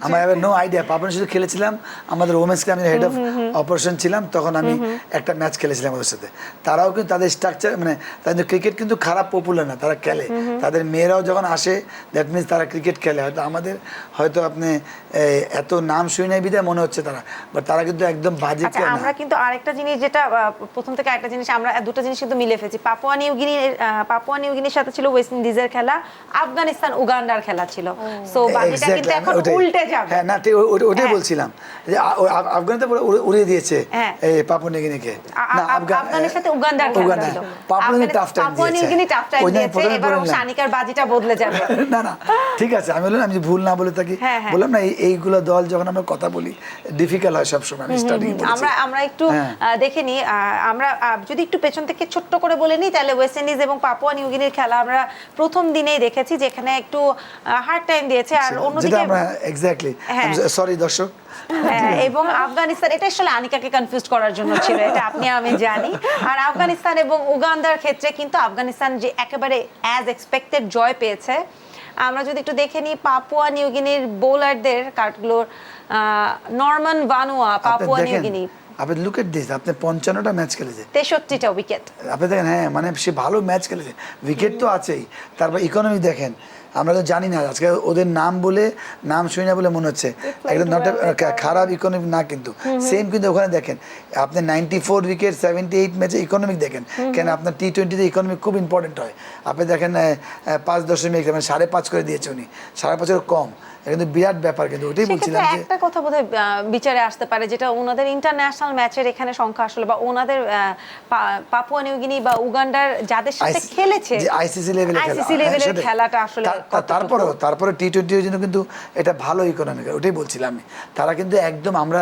আমার নো আইডিয়া। পাপুয়া শুধু খেলেছিলাম, আমাদের ওমেন্স কে আমি হেড অফ অপারেশন ছিলাম, তখন আমি একটা ম্যাচ খেলেছিলাম ওদের সাথে। তারাও কিন্তু তাদের স্ট্রাকচার মানে তাদের ক্রিকেট কিন্তু খারাপ পপুলার না, তারা খেলে, তাদের মেয়েরাও যখন আসে দ্যাট মিনস তারা ক্রিকেট খেলে। হয়তো আমাদের হয়তো আপনি এত নাম শুনে নাই বিধায় মনে হচ্ছে তারা, বাট তারা কিন্তু একদম বাজে খেলে। আমরা কিন্তু আরেকটা জিনিস, যেটা প্রথম থেকে আরেকটা জিনিস, আমরা দুটো জিনিস কিন্তু মিলে ফেলছি। পাপুয়া নিউগিনির সাথে ছিল ওয়েস্ট ইন্ডিজের খেলা, আফগানিস্তান উগান্ডার খেলা ছিল, সো বাজিটা কিন্তু এখন উল্টে যাবে। হ্যাঁ না, ওটাই বলছিলাম যে আফগানিস্তান উড়িয়ে দিয়েছে পাপুয়া নিউগিনিকে, না আফগানের সাথে উগান্ডার খেলা ছিল, পাপুয়া নিউগিনি টাফ টাইম দিয়েছে, এবার শানিকার বাজিটা বদলে যাবে। না না ঠিক আছে, আমি বললাম, আমি ভুল না বলে থাকি, বললাম না এইগুলো দল যখন আমরা কথা বলি ডিফিকাল্ট হয় সবসময়। আমি স্টার্টিং আমরা একটু দেখে নিই, আমরা যদি একটু পেছন থেকে ছোট্ট করে বলে নিই, তাহলে ওয়েস্ট ইন্ডিজ এবং পাপুয়া নিউগিনির খেলা আমরা প্রথম দিনেই দেখেছি, যেখানে একটু হার্ড টাইম দিয়েছে। আর অন্যদিকে আমরা এক্স্যাক্টলি সরি দর্শক, এবং আফগানিস্তান, এটা আসলে আনিকাকে কনফিউজ করার জন্য ছিল, এটা আপনি আমি জানি। আর আফগানিস্তান এবং উগান্ডার ক্ষেত্রে কিন্তু আফগানিস্তান যে একেবারে অ্যাজ এক্সপেক্টেড জয় পেয়েছে। আমরা যদি একটু দেখে নিই পাপুয়া নিউগিনির বোলারদের কার্ডগুলোর, নরমান ভানুয়া পাপুয়া নিউগিনি, আপনি লুক এট দিস, আপনি 55টা ম্যাচ খেলেছে, 63টা উইকেট, আপনি দেখেন, হ্যাঁ মানে সে ভালো ম্যাচ খেলেছে, উইকেট তো আছেই, তারপর ইকোনমি দেখেন, আমরা তো জানি না আজকে ওদের নাম বলে, নাম শুনি না বলে মনে হচ্ছে একদম নট খারাপ ইকোনমি না, কিন্তু সেম কিন্তু ওখানে দেখেন আপনি 94 উইকেট 78 ম্যাচে ইকোনমিক দেখেন, কেন আপনার T20-তে ইকোনমিক খুব ইম্পর্টেন্ট হয়। আপনি দেখেন 5.5 মানে 5.5 করে দিয়েছে উনি, 5.5 কম, কিন্তু বিরাট ব্যাপার। কিন্তু ওটাই বলছিলাম যে একটা কথা বোধহয় বিচারে আসতে পারে, যেটা ওনাদের ইন্টারন্যাশনাল ম্যাচের এখানে সংখ্যা আসলে, বা ওনাদের পাপুয়া নিউগিনি বা উগান্ডার যাদের সাথে খেলেছে আইসিসি লেভেলের খেলাটা আসলে, তারপরে T20-এর জন্য কিন্তু এটা ভালো ইকোনমিক, ওটাই বলছিলাম আমি। তারা কিন্তু একদম, আমরা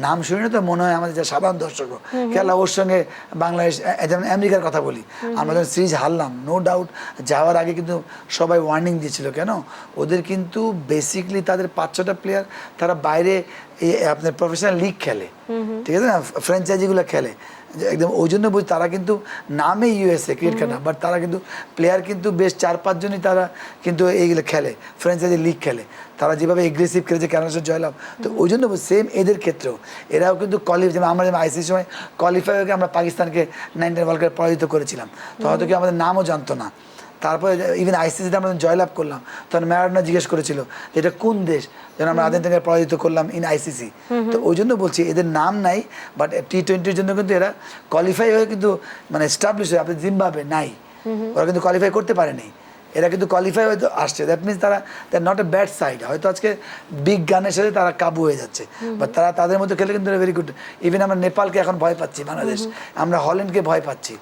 নাম শুনি না তো মনে হয় আমাদের যে সাধারণ দর্শক খেলা, ওর সঙ্গে বাংলাদেশ, যেমন আমেরিকার কথা বলি, আমরা যখন সিরিজ হারলাম, নো ডাউট যাওয়ার আগে কিন্তু সবাই ওয়ার্নিং দিয়েছিল, কেন ওদের কিন্তু বেসিক তাদের 5-6টা প্লেয়ার তারা বাইরে আপনার প্রফেশনাল লিগ খেলে, ঠিক আছে না, ফ্র্যাঞ্চাইজিগুলো খেলে একদম, ওই জন্য বলছি তারা কিন্তু নামে ইউএসএ ক্রিকেট খেলা, বাট তারা কিন্তু প্লেয়ার কিন্তু বেশ 4-5 জনই তারা কিন্তু এইগুলো খেলে, ফ্র্যাঞ্চাইজি লিগ খেলে, তারা যেভাবে এগ্রেসিভ খেলেছে ক্যানাডার জয়লাভ। তো ওই জন্য সেম এদের ক্ষেত্রেও এরাও কিন্তু যেমন আমরা যেমন আইসিসির সময় কোয়ালিফাই হয়ে আমরা পাকিস্তানকে 19 ওয়ার্ল্ড কাপে পরাজিত করেছিলাম, তো হয়তো কি আমাদের নামও জানতো না, তারপরে ইভেন আইসিসিতে আমরা যখন জয়লাভ করলাম তখন ম্যারাডোনা জিজ্ঞেস করেছিল যে এটা কোন দেশ যেন আমরা আর্জেন্টিনাকে পরাজিত করলাম ইন আইসিসি। তো ওই জন্য বলছি এদের নাম নাই, বাট T20-র জন্য কিন্তু এরা কোয়ালিফাই হয়ে কিন্তু মানে এস্টাবলিশ হয়ে, আপনি জিম্বাবুয়ে নাই, ওরা কিন্তু কোয়ালিফাই করতে পারেনি, এরা কিন্তু কোয়ালিফাই হয়তো আসছে। দ্যাট মিনস তারা নট এ ব্যাড সাইড, হয়তো আজকে বিগ গানের সাথে তারা কাবু হয়ে যাচ্ছে, বাট তারা তাদের মধ্যে খেলে কিন্তু ভেরি গুড। ইভেন আমরা নেপালকে এখন ভয় পাচ্ছি, বাংলাদেশ আমরা হল্যান্ডকে ভয় পাচ্ছি,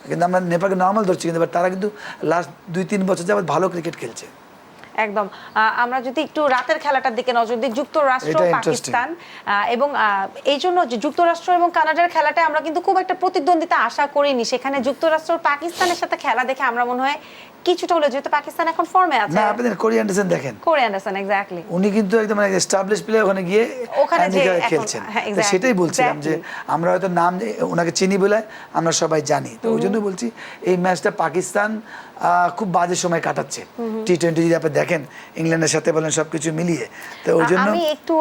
কিন্তু আমরা নেপালকে নর্মাল ধরছি, কিন্তু বাট তারা কিন্তু লাস্ট 2-3 বছর যাবত ভালো ক্রিকেট খেলছে। একদম। আমরা যদি একটু রাতের খেলাটার দিকে নজর দিই, যুক্তরাষ্ট্র এটা interesting। পাকিস্তান, এবং এই জন্য যে যুক্তরাষ্ট্র এবং কানাডার খেলাটা আমরা কিন্তু খুব একটা প্রতিদ্বন্দ্বিতা আশা করিনি, সেখানে যুক্তরাষ্ট্র পাকিস্তানের সাথে খেলা দেখে আমরা মনে হয় কিছুটা হলে, যেহেতু পাকিস্তান এখন ফর্মে আছে। না, আপনি কোরি অ্যান্ডারসন দেখেন, কোরি অ্যান্ডারসন এক্স্যাক্টলি, উনি কিন্তু একদম এস্টাবলিশ প্লেয়ার, ওখানে গিয়ে ওখানে যে আমেরিকায় এখন- খেলছেন। হ্যাঁ, তো exactly, সেটাই বলছিলাম যে exactly। আমরা হয়তো নাম ওনাকে চিনি বলে আমরা সবাই জানি, তো ওই জন্য বলছি এই ম্যাচটা পাকিস্তান খুব বাজে সময় কাটাচ্ছে। T20 যদি আপনি দেখেন ইংল্যান্ডের সাথে বলেন সবকিছু মিলিয়ে, তো ওই জন্য আমি একটু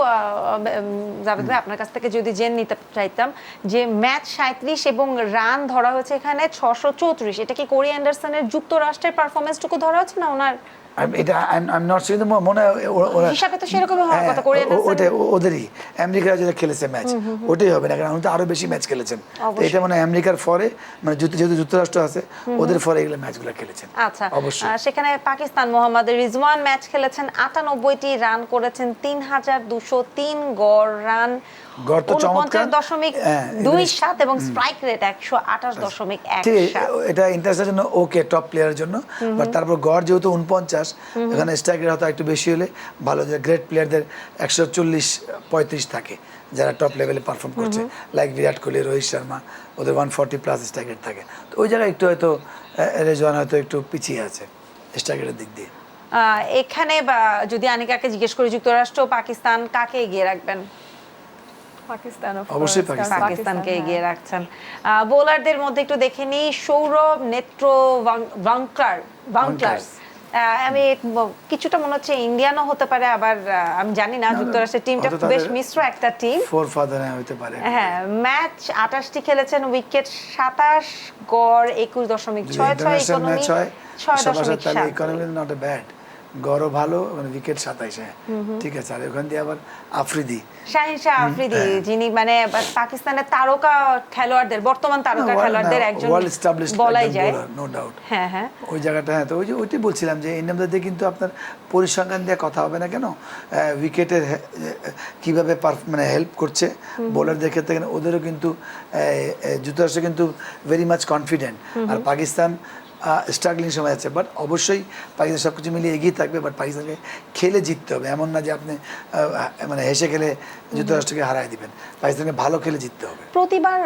জাভেদ ভাই আপনার কাছ থেকে যদি জেনে নিতে চাইতাম যে ম্যাচ 37 এবং রান ধরা হয়েছে এখানে 634, এটা কি কোরি অ্যান্ডারসনের যুক্তরাষ্ট্রের পারফরমেন্সটুকু ধরা হচ্ছে না ওনার এটা আই এম নট শিওর, মনে হয় হিসাবে তো সেরকমই হওয়ার কথা। কোরি অ্যান্ডারসন ওটাই ওদেরই আমেরিকারা যেটা খেলেছে ম্যাচ ওটাই হবে না, কারণ উনি তো আরো বেশি ম্যাচ খেলেছেন। তো এটা মানে আমেরিকার ফরে, মানে যেহেতু যুক্তরাষ্ট্র আছে ওদের ফরে এগুলো ম্যাচগুলো খেলেছেন। আচ্ছা, অবশ্যই সেখানে পাকিস্তান মোহাম্মদ রিজওয়ান ম্যাচ খেলেছেন, 98টি রান করেছেন, 3203 গড় রান, গড় তো চমৎকার। 49.27 এবং স্ট্রাইক রেট 128.17। ঠিক, এটা ইন্টারন্যাশনাল জন্য ওকে, টপ প্লেয়ারের জন্য, বাট তারপর গড় যেহেতু 49, এখানে স্ট্রাইক রেট হয়তো একটু বেশি হলে ভালো, যে গ্রেট প্লেয়ারদের 140-35 থাকে যারা টপ লেভেলে পারফর্ম করছে, লাইক বিরাট কোহলি, রোহিত শর্মা, ওদের 140+ স্ট্রাইক রেট থাকে। তো ওই জায়গায় একটু হয়তো রেজওয়ান হয়তো একটু পিছিয়ে আছে স্ট্রাইক রেটের দিক দিয়ে। এখানে যদি আনিকাকে জিজ্ঞেস করি, যুক্তরাষ্ট্র পাকিস্তান কাকে এগিয়ে রাখবেন? পাকিস্তান অবশ্যই পাকিস্তান। পাকিস্তানকে এগিয়ে রাখছেন। বোলারদের মধ্যে একটু দেখে নিই, সৌরভ, নেত্র, ভাঙ্কলার, আমি কিছুটা মনে হচ্ছে ইন্ডিয়ানও হতে পারে, আবার আমি জানি না, যুক্তরাষ্ট্রের টিমটা বেশ মিশ্র একটা টিম। ফোর ফাদার হতে পারে। হ্যাঁ, ম্যাচ 28টি খেলেছেন, উইকেট 27, গড় 21.66, economy 6.7। Economy not a bad, গড়ও ভালো, মানে উইকেট 27, হ্যাঁ ঠিক আছে। আর ওখান দিয়ে আবার আফ্রিদি, শাহিন শাহ আফ্রিদি, যিনি মানে পাকিস্তানের তারকা খেলোয়াড়দের, বর্তমান তারকা খেলোয়াড়দের একজন বলাই যায়, নো ডাউট। হ্যাঁ হ্যাঁ, ওই জায়গাটা, হ্যাঁ। তো ওইটাই বলছিলাম যে ইন্ডিয়ানদের দিয়ে কিন্তু আপনার পরিসংখ্যান দিয়ে কথা হবে না কেন, উইকেটের কীভাবে মানে হেল্প করছে বোলারদের ক্ষেত্রে, ওদেরও কিন্তু যুক্তরাষ্ট্র কিন্তু ভেরি মাচ কনফিডেন্ট, আর পাকিস্তান স্ট্রাগলিং সময় আছে, বাট অবশ্যই পাকিস্তান সব কিছু মিলিয়ে এগিয়ে থাকবে, বাট পাকিস্তানকে খেলে জিততে হবে, এমন না যে আপনি মানে হেসে খেলে যুক্তরাষ্ট্রকে হারাই দিবেন, পাকিস্তানকে ভালো খেলে জিততে হবে। প্রতিবার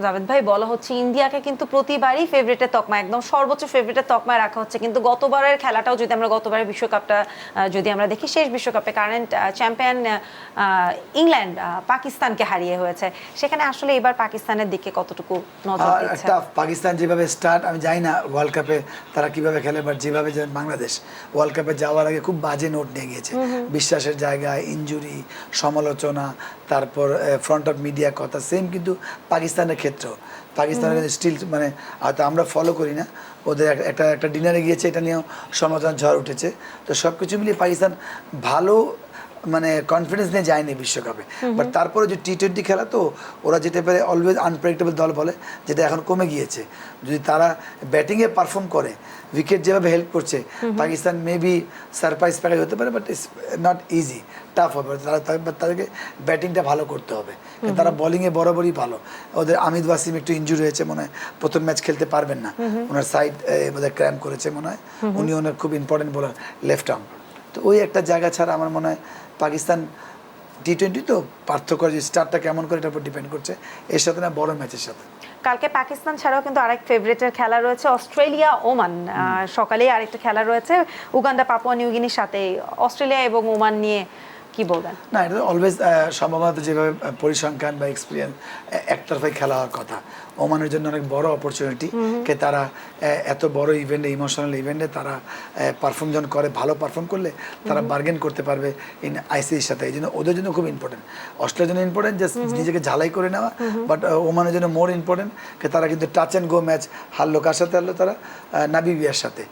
জাভেদ ভাই বলা হচ্ছে ইন্ডিয়াকে কিন্তু প্রতিবারই ফেভারিটের তকমা, একদম সর্বোচ্চ ফেভারিটের তকমায় রাখা হচ্ছে, কিন্তু গতবারের খেলাটাও যদি আমরা, গতবারের বিশ্বকাপটা যদি আমরা দেখি, শেষ বিশ্বকাপে কারেন্ট চ্যাম্পিয়ন ইংল্যান্ড পাকিস্তানকে হারিয়ে হয়েছে, সেখানে আসলে এবার পাকিস্তানের দিকে কতটুকু নজর দিচ্ছে? পাকিস্তান যেভাবে স্টার্ট, আমি জানি না ওয়ার্ল্ড কাপে তারা কিভাবে খেলে, বাট যেভাবে বাংলাদেশ ওয়ার্ল্ড কাপে যাওয়ার আগে খুব বাজে নোট নিয়ে গিয়েছে, বিশ্বাসের জায়গায় ইনজুরি, সমালোচনা, তারপর ফ্রন্ট অফ মিডিয়া কথা, সেম কিন্তু পাকিস্তানের ক্ষেত্রেও। পাকিস্তানের স্টিল মানে হয়তো আমরা ফলো করি না, ওদের একটা ডিনারে গিয়েছে, এটা নিয়েও সমালোচনার ঝড় উঠেছে। তো সব কিছু মিলিয়ে পাকিস্তান ভালো মানে কনফিডেন্স নিয়ে যায়নি বিশ্বকাপে, বাট তারপরে যে T20 খেলা, তো ওরা যেতে পারে অলওয়েজ আনপ্রেডিক্টেবল দল বলে, যেটা এখন কমে গিয়েছে। যদি তারা ব্যাটিংয়ে পারফর্ম করে, উইকেট যেভাবে হেল্প করছে, পাকিস্তান মেবি সারপ্রাইজ প্যাকেজ হতে পারে, but it's not easy, tough হবে। তাদেরকে ব্যাটিংটা ভালো করতে হবে, তারা বোলিংয়ে বরাবরই ভালো। ওদের আমিদ ওয়াসিম একটু ইনজুরি হয়েছে মনে হয়, প্রথম ম্যাচ খেলতে পারবেন না, ওনার সাইড বোধহয় ক্র্যাম্প করেছে মনে হয়, উনি ওনার খুব ইম্পর্টেন্ট বোলার, লেফট আর্ম। তো ওই একটা জায়গা ছাড়া আমার মনে হয় পাকিস্তান T20 তো পার্থক্য, যে স্টারটা কেমন করে এটার উপর ডিপেন্ড করছে, এর সাথে না বড় ম্যাচের সাথে। কালকে পাকিস্তান ছাড়াও কিন্তু আরেক ফেভারিটের খেলা রয়েছে, অস্ট্রেলিয়া ওমান, সকালেই আরেকটা খেলা রয়েছে উগান্ডা পাপুয়া নিউগিনির সাথে। অস্ট্রেলিয়া এবং ওমান নিয়ে কি বলবেন? না, এটা অলওয়েজ সম্ভবত যেভাবে পরিসংখ্যান বা এক্সপিরিয়েন্স একতরফাই খেলা হওয়ার কথা, ওমানের জন্য অনেক বড় অপরচুনিটি কে তারা এত বড় ইভেন্টে, ইমোশনাল ইভেন্টে তারা পারফর্ম যখন করে, ভালো পারফর্ম করলে তারা বার্গেন করতে পারবে ইন আইসিসির সাথে। এই জন্য ওদের জন্য খুব ইম্পর্টেন্ট, অস্ট্রেলিয়ার জন্য ইম্পর্টেন্ট যে নিজেকে ঝালাই করে নেওয়া, বাট ওমানের জন্য মোর ইম্পর্টেন্ট কে তারা কিন্তু টাচ অ্যান্ড গো ম্যাচ হারলো, কার সাথে হারলো? তারা নামিবিয়ার সাথে।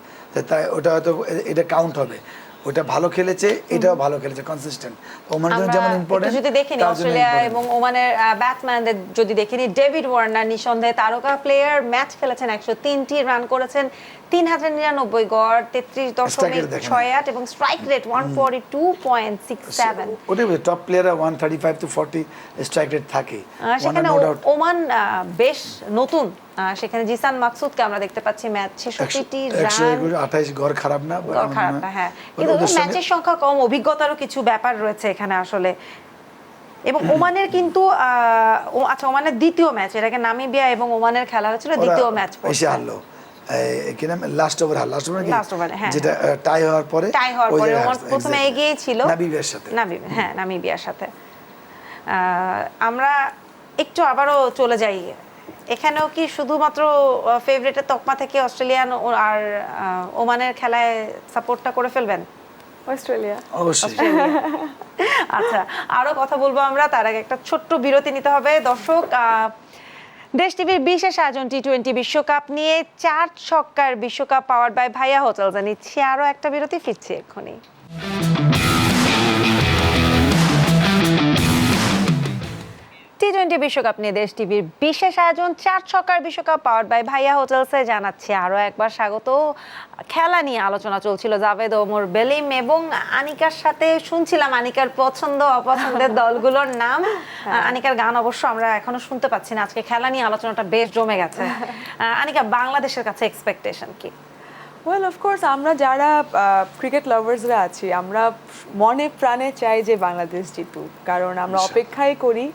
তাই ওটা হয়তো এটা কাউন্ট হবে, ওটা ভালো খেলেছে, এটাও ভালো খেলেছে, কনসিস্টেন্ট। ওমানের জন্য যেমন ইম্পর্টেন্ট, যদি দেখেনি অস্ট্রেলিয়া এবং ওমানের ব্যাটসম্যানদের যদি দেখেনি, ডেভিড ওয়ার্নার নিঃসন্দেহে তারকা প্লেয়ার, ম্যাচ খেলেছেন, 103টি রান করেছেন, 3099 গড়, 33.68 এবং স্ট্রাইক রেট 142.67। ওটাই টপ প্লেয়াররা 135 to 40 স্ট্রাইক রেট থাকে সেখানে ওমান বেশ নতুন, সেখানে জিসান মাকসুদকে আমরা দেখতে পাচ্ছি ম্যাচ 66টি রান, 128 গড়, খারাপ না, গড় খারাপ না, হ্যাঁ, কিন্তু ম্যাচের সংখ্যা কম, অভিজ্ঞতারও কিছু ব্যাপার রয়েছে এখানে আসলে। এবং ওমানের কিন্তু আচ্ছা, ওমানের দ্বিতীয় ম্যাচ, এর আগে নামিবিয়া এবং ওমানের খেলা হয়েছিল, দ্বিতীয় ম্যাচ এসে হারলো, কি নাম, লাস্ট ওভার হ্যাঁ, যেটা টাই হওয়ার পরে ওমান প্রথমে এগিয়ে ছিল নামিবিয়ার সাথে, নামিবিয়ার সাথে। আমরা একটু আবারও চলে যাই, এখানেও কি শুধুমাত্র ফেভারিটের তকমা থেকে অস্ট্রেলিয়ান আর ওমানের খেলায় সাপোর্টটা করে ফেলবেন? অস্ট্রেলিয়া অবশ্যই। আচ্ছা, আরো কথা বলবো আমরা, তার আগে একটা ছোট্ট বিরতি নিতে হবে। দর্শক, দেশ টিভির বিশেষ আয়োজন টি-20 বিশ্বকাপ নিয়ে 4 ছক্কার বিশ্বকাপ পাওয়ার্ড বাই ভাইয়া হোটেলস নিচ্ছি আরো একটা বিরতি, ফিরছি এক্ষুনি। টি-20 বিশ্বকাপ নিয়ে দেশ টিভির বিশেষ আয়োজন 4 ছক্কার বিশ্বকাপ পাওয়ার্ড বাই ভাইয়া হোটেলসে জানাচ্ছি আরো একবার স্বাগত। খেলা নিয়ে আলোচনা চলছিল জাভেদ, ওমর, বেলিম এবং আনিকার সাথে। শুনছিলাম আনিকার পছন্দ অপছন্দের দলগুলোর নাম, আনিকার গান অবশ্য আমরা এখনো শুনতে পাচ্ছি না। আজকে খেলা নিয়ে আলোচনাটা বেশ জমে গেছে। আনিকা, বাংলাদেশের কাছে এক্সপেকটেশন কি? ওয়েল, অফকোর্স আমরা যারা ক্রিকেট লাভার্সরা আছি, আমরা মনে প্রাণে চাই যে বাংলাদেশ জিতুক, কারণ আমরা অপেক্ষাই করি,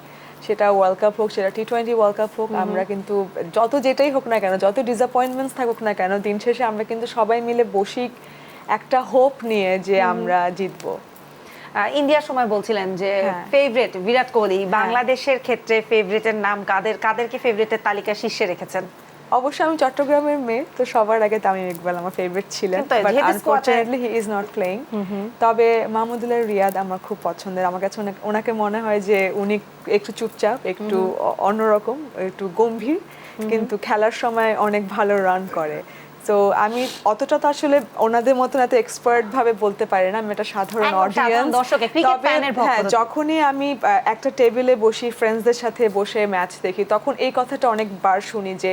সেটা ওয়ার্ল্ড কাপ হোক, সেটা টি-20 ওয়ার্ল্ড কাপ হোক। আমরা কিন্তু যত যেটাই হোক না কেন, যত ডিসঅ্যাপয়েন্টমেন্টস থাকুক না কেন, দিন শেষে আমরা কিন্তু সবাই মিলে বসি একটা হোপ নিয়ে যে আমরা জিতবো। ইন্ডিয়ার সময় বলছিলেন যে ফেভারিট বিরাট কোহলি, বাংলাদেশের ক্ষেত্রে ফেভারিটের নাম কাদেরকে ফেভারিটের তালিকা শীর্ষে রেখেছেন? অবশ্যই আমি চট্টগ্রামের মেয়ে, তো সবার আগে তামিম ইকবাল আমার ফেভারিট ছিলেন, but unfortunately he is not playing. তবে মাহমুদুল্লাহ রিয়াদ আমার খুব পছন্দের, আমার কাছে ওনাকে মনে হয় যে উনি একটু চুপচাপ, একটু অন্যরকম, একটু গম্ভীর, কিন্তু খেলার সময় অনেক ভালো রান করে। তো আমি অতটা তো আসলে ওনাদের মতন এত এক্সপার্ট ভাবে বলতে পারি না, আমি একটা সাধারণ অডিয়েন্স। তবে হ্যাঁ, যখনই আমি একটা টেবিলে বসি, ফ্রেন্ডসদের সাথে বসে ম্যাচ দেখি, তখন এই কথাটা অনেকবার শুনি যে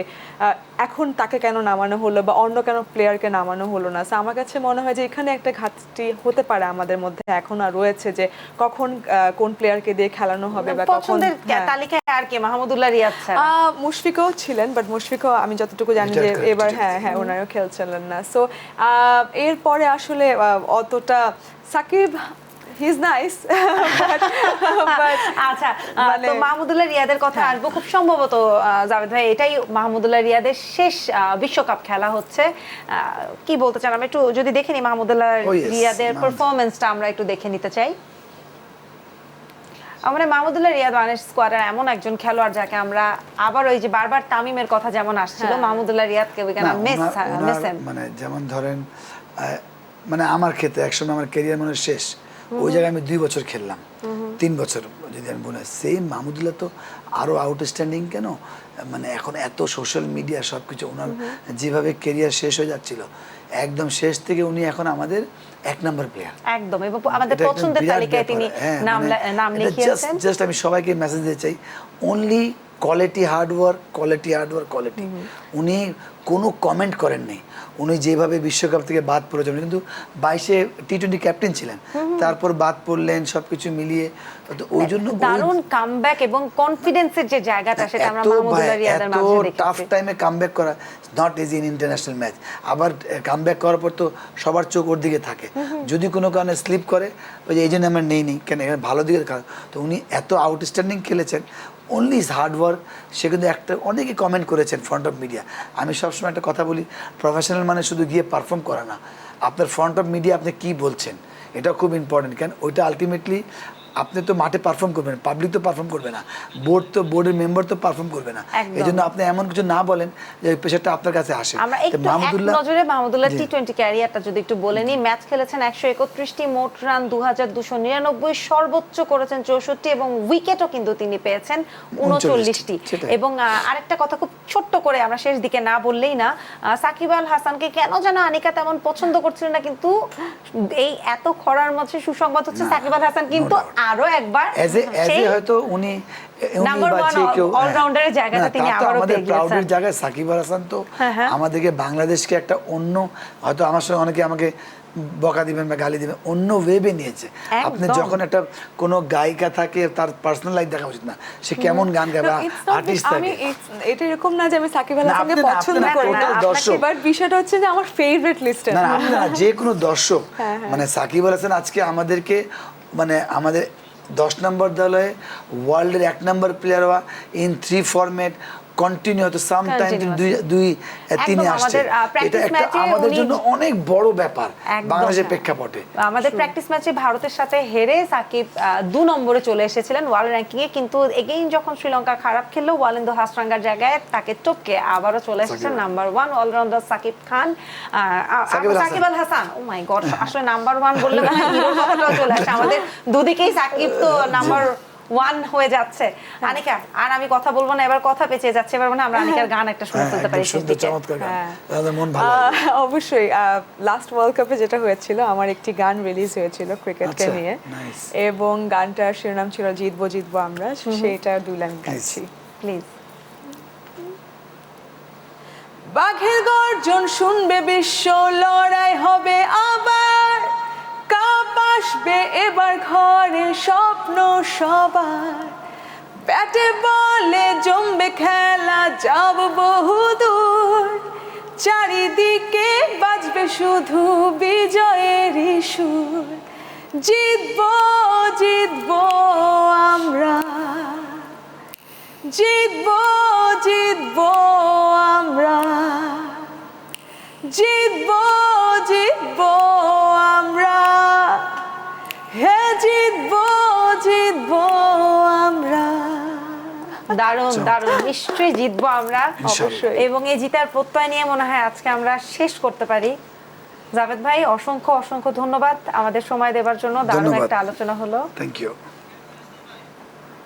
এখন তাকে কেন নামানো হলো বা অন্য কেন প্লেয়ারকে নামানো হলো না। আমার কাছে মনে হয় যে এখানে একটা ঘাটতি হতে পারে আমাদের মধ্যে এখন আর রয়েছে, যে কখন কোন প্লেয়ারকে দিয়ে খেলানো হবে বা কখন। তালিকায় আর কি মাহমুদুল্লাহ রিয়াদ স্যার, মুশফিকও ছিলেন, বাট মুশফিকও আমি যতটুকু জানি যে এবার হ্যাঁ ওনারও খেলছিলেন না। সো এরপরে আসলে অতটা সাকিব, হি ইজ নাইস। আচ্ছা, তো মাহমুদুল্লাহ রিয়াদের কথা আসবো খুব সম্ভবত। জাভেদ ভাই, এটাই মাহমুদুল্লাহ রিয়াদের শেষ বিশ্বকাপ খেলা হচ্ছে, কি বলতে চান? আমরা একটু যদি দেখে নিই মাহমুদুল্লাহ রিয়াদের পারফরমেন্সটা, আমরা একটু দেখে নিতে চাই। মানে মাহমুদুল্লাহ রিয়াদ বাংলাদেশ স্কোয়াডের এমন একজন খেলোয়াড় যাকে আমরা আবার ওই যে বারবার তামিমের কথা যেমন আসছিল, মাহমুদুল্লাহ রিয়াদকে মানে যেমন ধরেন, মানে আমার ক্ষেত্রে একসময় আমার ক্যারিয়ার মনে শেষ, ওই জায়গায় আমি 2 বছর খেললাম, 3 বছর যদি আমি বলি। সেম মাহমুদুল্লাহ তো আরো আউটস্ট্যান্ডিং কেন, মানে এখন এত সোশ্যাল মিডিয়া সবকিছু, ওনার যেভাবে ক্যারিয়ার শেষ হয়ে যাচ্ছিল, একদম শেষ থেকে উনি এখন আমাদের 1 নম্বর প্লেয়ার একদম, এবং আমাদের পছন্দের তালিকায় তিনি নাম লিখিয়েছেন। জাস্ট আমি সবাইকে মেসেজ দিতে চাই, only quality hard work, quality hard work, quality. উনি কোনো কমেন্ট করেন নাই, উনি যেভাবে বিশ্বকাপ থেকে বাদ পড়েছেন, কিন্তু 22-এ টি-20 ক্যাপ্টেন ছিলেন, তারপর বাদ পড়লেন, সবকিছু মিলিয়ে। ওই জন্য দারুণ কামব্যাক এবং কনফিডেন্সের যে জায়গাটা, সেটা আমরা মাহমুদুল্লাহ রিয়াদের মাঝে দেখেছি। টাফ টাইমে কামব্যাক করা not easy in international match. আবার কামব্যাক করার পর তো সবার চোখ ওর দিকে থাকে, যদি কোনো কারণে স্লিপ করে, ওই যে এই জন্য আমরা নেই কেন, এখানে ভালো দিকে। তো উনি এত আউটস্ট্যান্ডিং খেলেছেন, অনলি ইজ হার্ড ওয়ার্ক। সে কিন্তু একটা অনেকে কমেন্ট করেছেন ফ্রন্ট অফ মিডিয়া। আমি সবসময় একটা কথা বলি, প্রফেশনাল মানে শুধু গিয়ে পারফর্ম করা না, আপনার ফ্রন্ট অফ মিডিয়া আপনি কি বলছেন, এটা খুব ইম্পর্টেন্ট, কারণ ওইটা আলটিমেটলি আপনি তো মাঠে পারফর্ম করবেন, পাবলিক তো পারফর্ম করবে না, বোর্ডের মেম্বার তো পারফর্ম করবে না। একদম। এই জন্য আপনি এমন কিছু না বলেন যে ওই প্রেশারটা আপনার কাছে আসে। আমরা তো একটু এক নজরে মাহমুদুল্লাহ টি-20 ক্যারিয়ারটা যদি একটু বলে নিই। ম্যাচ খেলেছেন 131টি, মোট রান 2299, সর্বোচ্চ করেছেন 64 এবং উইকেটও কিন্তু তিনি পেয়েছেন 39টি। সেটাই। এবং আরেকটা কথা খুব ছোট্ট করে আমরা শেষ দিকে না বললেই না, সাকিব আল হাসানকে কেন যেন আনিকা তেমন পছন্দ করছিলেন না, কিন্তু এই এত খরার মধ্যে সুসংবাদ হচ্ছে সাকিব আল হাসান কিন্তু আরো একবার সেই হয়তো উনি নাম্বার ওয়ান অলরাউন্ডারের জায়গাটা তিনি আবারও পেয়ে গিয়েছেন। প্রাউডের জায়গায় সাকিব আল হাসান তো আমাদেরকে বাংলাদেশকে একটা অন্য, হয়তো আমার সঙ্গে অনেকে আমাকে বকা দিবেন বা গালি দিবেন, অন্য ওয়েবে নিয়েছে। আপনি যখন একটা কোনো গায়িকা থাকে তার পার্সোনাল লাইফ দেখা উচিত না, সে কেমন গান গায় বা আর্টিস্ট থাকে। এটা এরকম না যে আমি সাকিব আল হাসানকে আপনি না, পছন্দ আপনি না, করি না, total দর্শক। বাট বিষয়টা হচ্ছে যে আমার ফেভারিট লিস্টে না আপনি না, যে কোনো দর্শক, মানে সাকিব আল হাসান আজকে আমাদেরকে, মানে আমাদের 10 নম্বর দলে ওয়ার্ল্ডের 1 নম্বর প্লেয়ার হওয়া ইন 3 ফরম্যাট কন্টিনিউ, তো সাম টাইম দুই তিনি আসছে, এটা একটা আমাদের জন্য অনেক বড় ব্যাপার বাংলাদেশের প্রেক্ষাপটে। আমাদের প্র্যাকটিস ম্যাচে ভারতের সাথে হেরে সাকিব 2 নম্বরে চলে এসেছিলেন ওয়ার্ল্ড র্যাঙ্কিং এ, কিন্তু এগেইন যখন শ্রীলঙ্কা খারাপ খেললো ওয়ালিন্দো হাসরাঙ্গার জায়গায় তাকে টপকে আবারও চলে এসেছেন নাম্বার 1 অলরাউন্ডার সাকিব খান, সাকিব আল হাসান। ও মাই গড, আসলে নাম্বার 1 বললে না হিরোর কথাটাও চলে আসে। আমাদের দুদিকেই সাকিব তো নাম্বার 1 হয়ে যাচ্ছে। আনিকা, আর আমি কথা বলবো না, এবার কথা পেঁচিয়ে যাচ্ছে, এবার মানে আমরা আনিকার গান একটা শুনে ফেলতে পারি। সুন্দর চমৎকার গান, তাদের মন ভালো লাগে। অবশ্যই লাস্ট ওয়ার্ল্ড কাপে যেটা হয়েছিল, আমার একটি গান রিলিজ হয়েছিল ক্রিকেটকে নিয়ে, এবং গানটার শিরোনাম ছিল জিতবো জিতবো আমরা, সেটা 2 লাইন গাইছি প্লিজ। বাঘের গর্জন শুনবে বিশ্ব, লড়াই হবে আবার, কাপ আসবে এবার ঘরে, স্বপ্ন সবার, ব্যাটে বলে জমবে খেলা, যাব বহুদূর, চারিদিকে বাজবে শুধু বিজয়েরই সুর, জিতবো জিতবো আমরা, জিতবো জিতবো আমরা, জিতবো জিতবো আমরা, হে জিতবো জিতবো আমরা। দারুণ দারুণ, নিশ্চয়ই জিতবো আমরা অবশ্যই। এবং এই জিতার প্রত্যয় নিয়ে মনে হয় আজকে আমরা শেষ করতে পারি। জাভেদ ভাই, অসংখ্য অসংখ্য ধন্যবাদ আমাদের সময় দেওয়ার জন্য, দারুণ একটা আলোচনা হলো। Thank you.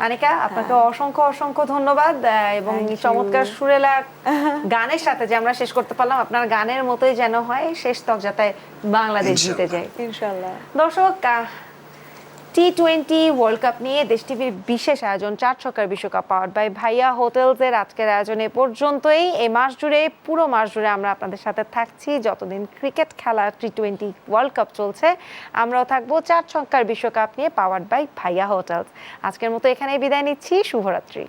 আনিকা, আপনাকে অসংখ্য অসংখ্য ধন্যবাদ, এবং চমৎকার সুরেলা গানের সাথে যে আমরা শেষ করতে পারলাম, আপনার গানের মতোই যেন হয় শেষ তক, যাতে বাংলাদেশ জিতে যায় ইনশাআল্লাহ। দর্শক, টি-20 ওয়ার্ল্ড কাপ নিয়ে দেশ টিভির বিশেষ আয়োজন 4 ছক্কার বিশ্বকাপ পাওয়ার্ড বাই ভাইয়া হোটেলসের আজকের আয়োজনে পর্যন্তই। এই মাস জুড়ে, পুরো মাস জুড়ে আমরা আপনাদের সাথে থাকছি, যতদিন ক্রিকেট খেলা টি-20 ওয়ার্ল্ড কাপ চলছে আমরাও থাকবো 4 ছক্কার বিশ্বকাপ নিয়ে, পাওয়ার্ড বাই ভাইয়া হোটেলস। আজকের মতো এখানেই বিদায় নিচ্ছি, শুভরাত্রি।